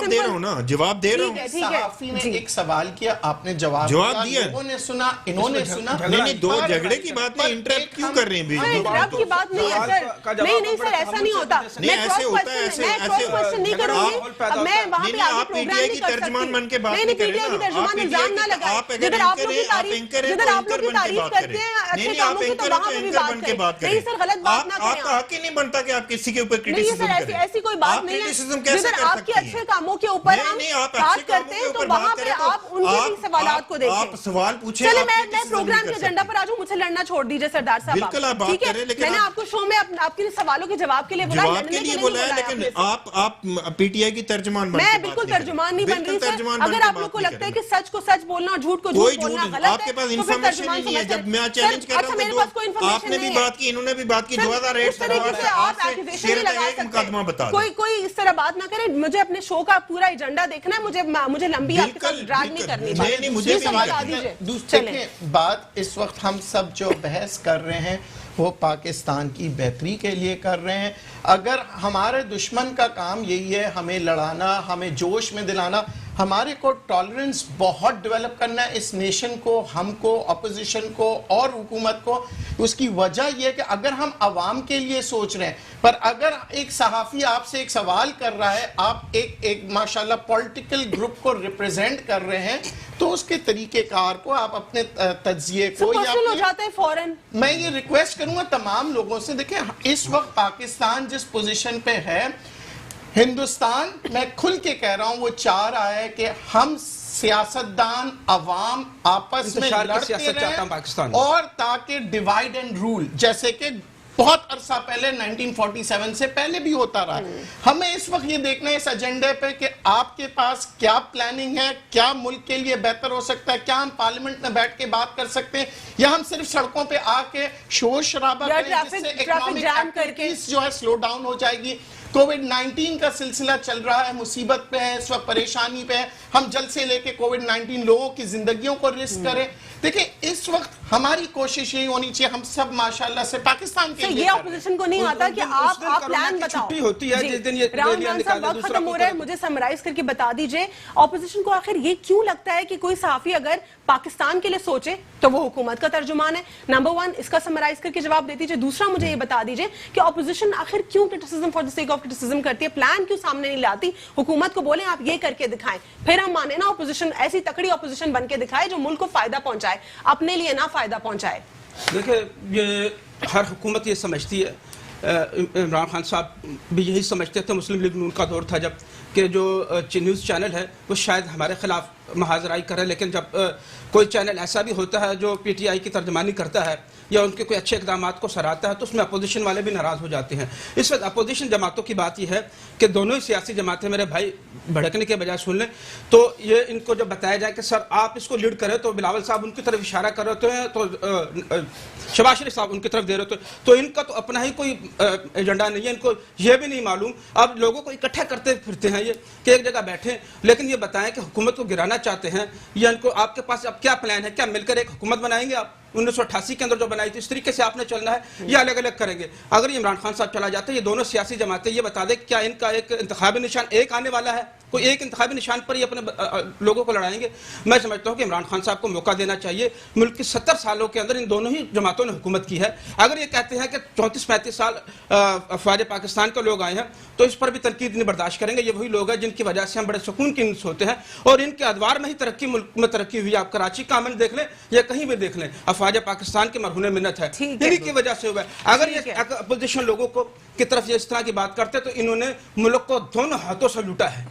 दे रहा हूँ ना, जवाब दे रहा हूँ। सहाफी ने एक सवाल किया, आपने जवाब दिया, लोगों ने सुना, इन्होंने सुना। नहीं दो झगड़े की बात में इंटरप्ट क्यों कर रहे हैं? इंटरप्ट की बात नहीं है सर, नहीं सर, ऐसा नहीं होता। नहीं ऐसे होता है, ऐसे नहीं करूंगी, मैं वहाँ पे आप पीटीआई की तर्जमान बन के बात नहीं कर रहे ना, आप इल्जाम ना लगाएं। जिधर आप लोग की तारीफ करते हैं अच्छे कामों की, तो वहाँ पे भी बात करें। नहीं सर, गलत बात ना करें। आपका हक ही नहीं बनता कि आप किसी के ऊपर क्रिटिसिज्म करें। ऐसी कोई बात नहीं है। जिधर आपके अच्छे कामों के ऊपर हम बात करते हैं, तो वहाँ पे आप उनके भी सवालात को देखें। आप सवाल पूछें। चलिए, मैं प्रोग्राम के एजेंडा पर आ जाऊँ, मुझे लड़ना छोड़ दीजिए सरदार साहब। बिल्कुल आप बात करें, लेकिन मैंने आपको शो में आपके सवालों के जवाब के लिए बोला है, लेकिन आप पीटीआई की तर्जमान बन, मैं बिल्कुल तर्जुमान नहीं बन रही सर। अगर आप लोग को लगता है कि सच को सच बोलना और झूठ को झूठ बोलना गलत है, आपके पास इंफॉर्मेशन नहीं है। जब मैं चैलेंज कर रहा हूं, आपने भी बात की, इन्होंने भी बात की, 2008 से 2013 मुकदमा बता दो। कोई इस तरह बात ना करे। मुझे अपने शो का पूरा एजेंडा देखना है, मुझे लंबी आपके साथ ड्रैग नहीं करनी। नहीं मुझे सवाल आ दीजिए। देखिए, बात इस वक्त हम सब जो बहस कर रहे हैं वो पाकिस्तान की बेहतरी के लिए कर रहे हैं। अगर हमारे दुश्मन का काम यही है हमें लड़ाना, हमें जोश में दिलाना, हमारे को टॉलरेंस बहुत डेवलप करना है इस नेशन को, हमको, अपोजिशन को और हुकूमत को। उसकी वजह यह है कि अगर हम आवाम के लिए सोच रहे हैं, पर अगर एक सहाफ़ी आपसे एक सवाल कर रहा है, आप एक माशाल्लाह पॉलिटिकल ग्रुप को रिप्रेजेंट कर रहे हैं, तो उसके तरीक़ेकार को आप अपने तज्जिए को या हो जाते हैं फौरन। मैं ये रिक्वेस्ट करूंगा तमाम लोगों से, देखें इस वक्त पाकिस्तान जिस पोजीशन पे है, हिंदुस्तान, मैं खुल के कह रहा हूं, वो चाह रहा है कि हम सियासतदान अवाम आपस में लड़ते रहें और ताकि डिवाइड एंड रूल, जैसे कि बहुत अरसा पहले 1947 से पहले भी होता रहा है। हमें इस वक्त ये देखना है इस एजेंडे पे कि आपके पास क्या प्लानिंग है, क्या मुल्क के लिए बेहतर हो सकता है, क्या हम पार्लियामेंट में बैठ के बात कर सकते हैं, या हम सिर्फ सड़कों पे आके शोर शराबा करें जिससे इकोनॉमिक एक्टिविटीज जो है स्लो डाउन हो जाएगी। कोविड-19 का सिलसिला चल रहा है, मुसीबत पे है इस वक्त, परेशानी पे है, हम जल्द से लेके कोविड-19 लोगों की जिंदगियों को रिस्क करें। देखिए इस वक्त हमारी कोशिश यही होनी चाहिए, हम सब माशाल्लाह से पाकिस्तान के लिए ये ऑपोजिशन को नहीं आता कि आप प्लान बताओ। छुट्टी होती है जिस दिन ये राम रैलियां खान साहब, निकाले, वक्त दूसरा खत्म हो रहा है, मुझे समराइज करके बता दीजिए ऑपोजिशन को आखिर ये क्यों लगता है कि कोई सहाफी अगर पाकिस्तान के लिए सोचे तो वो हुकूमत का तर्जुमान है? नंबर वन, इसका समराइज करके जवाब दे दीजिए। दूसरा, मुझे ये बता दीजिए कि ऑपोजिशन आखिर क्यों criticism for the sake of criticism करती है, प्लान क्यों सामने नहीं लाती? हुकूमत को बोले आप ये करके दिखाएं, फिर हम माने ना ऑपोजिशन ऐसी तकड़ी ऑपोजिशन बन के दिखाए जो मुल्क को फायदा पहुंचाए, अपने लिए ना फायदा पहुंचाए। देखिए, ये हर हुकूमत ये समझती है, इमरान खान साहब भी यही समझते थे, मुस्लिम लीग नून का दौर था जब कि जो न्यूज़ चैनल है वो शायद हमारे खिलाफ महाजराई करे, लेकिन जब कोई चैनल ऐसा भी होता है जो पीटीआई की तर्जमानी करता है या उनके कोई अच्छे इकदाम को सराहता है तो उसमें अपोजिशन वाले भी नाराज़ हो जाते हैं। इस वक्त अपोजिशन जमातों की बात यह है कि दोनों ही सियासी जमातें, मेरे भाई भड़कने के बजाय सुन लें, तो ये इनको जब बताया जाए कि सर आप इसको लीड करें, तो बिलावल साहब उनकी तरफ इशारा कर रहे हैं, तो शहबाज शरीफ साहब उनकी तरफ दे रहे होते, तो इनका तो अपना ही कोई एजेंडा नहीं है, इनको ये भी नहीं मालूम। अब लोगों को इकट्ठा करते फिरते हैं ये कि एक जगह बैठे, लेकिन ये बताएं कि हुकूमत को गिराना चाहते हैं या इनको, आपके पास अब क्या प्लान है? क्या मिलकर एक हुकूमत बनाएंगे आप? 1988 के अंदर जो बनाई थी इस तरीके से आपने चलना है या अलग अलग करेंगे? अगर इमरान खान साहब चला जाते, ये दोनों सियासी जमातें ये बता दे क्या इनका एक इंतखाबी निशान एक आने वाला है? कोई एक इंतखाबी निशान पर ही अपने लोगों को लड़ाएंगे? मैं समझता हूँ कि इमरान खान साहब को मौका देना चाहिए। मुल्क की 70 सालों के अंदर इन दोनों ही जमातों ने हुकूमत की है। अगर ये कहते हैं कि 34-35 साल अफवाज पाकिस्तान के लोग आए हैं तो इस पर भी तनकीद नहीं बर्दाश्त करेंगे। ये वही लोग हैं जिनकी वजह से हम बड़े सुकून की नींद सोते हैं और इनके अदवार में ही तरक्की, मुल्क में तरक्की हुई। आप कराची का अमन देख लें या कहीं भी देख लें, अफवाज पाकिस्तान के मरहूने मिन्नत है, इन्हीं की वजह से हुआ है। अगर ये अपोजिशन लोगों को की तरफ ये इस तरह की बात करते तो इन्होंने मुल्क को दोनों हाथों से लूटा है।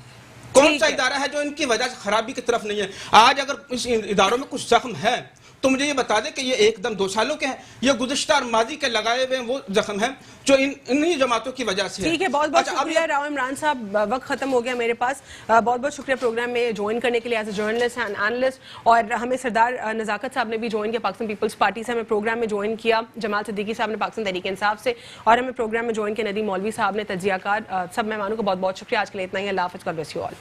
कौन सा इदारा है जो इनकी वजह से खराबी की तरफ नहीं है? आज अगर इस इदारों में कुछ जख्म है तो मुझे ये बता दें कि ये एकदम 2 सालों के हैं, ये गुज़िश्ता और माजी के लगाए हुए वो जख्म हैं जो इन्हीं जमातों की वजह से है। ठीक है, बहुत बहुत शुक्रिया राव इमरान साहब, वक्त खत्म हो गया मेरे पास। बहुत बहुत शुक्रिया प्रोग्राम में ज्वाइन करने के लिए as a journalist and analyst. और हमें सरदार नज़ाकत साहब ने भी ज्वाइन किया, पाकिस्तान पीपल्स पार्टी से हमें प्रोग्राम में ज्वाइन किया, जमाल सिद्दीकी साहब ने पाकिस्तान तहरीक इंसाफ से, और हमें प्रोग्राम में ज्वाइन किया नदीम मौलवी साहब ने, तजियाकार। सब मेहमानों को बहुत बहुत शुक्रिया। आज के लिए इतना ही। अल्लाह हाफ़िज़, गॉड ब्लेस यू ऑल।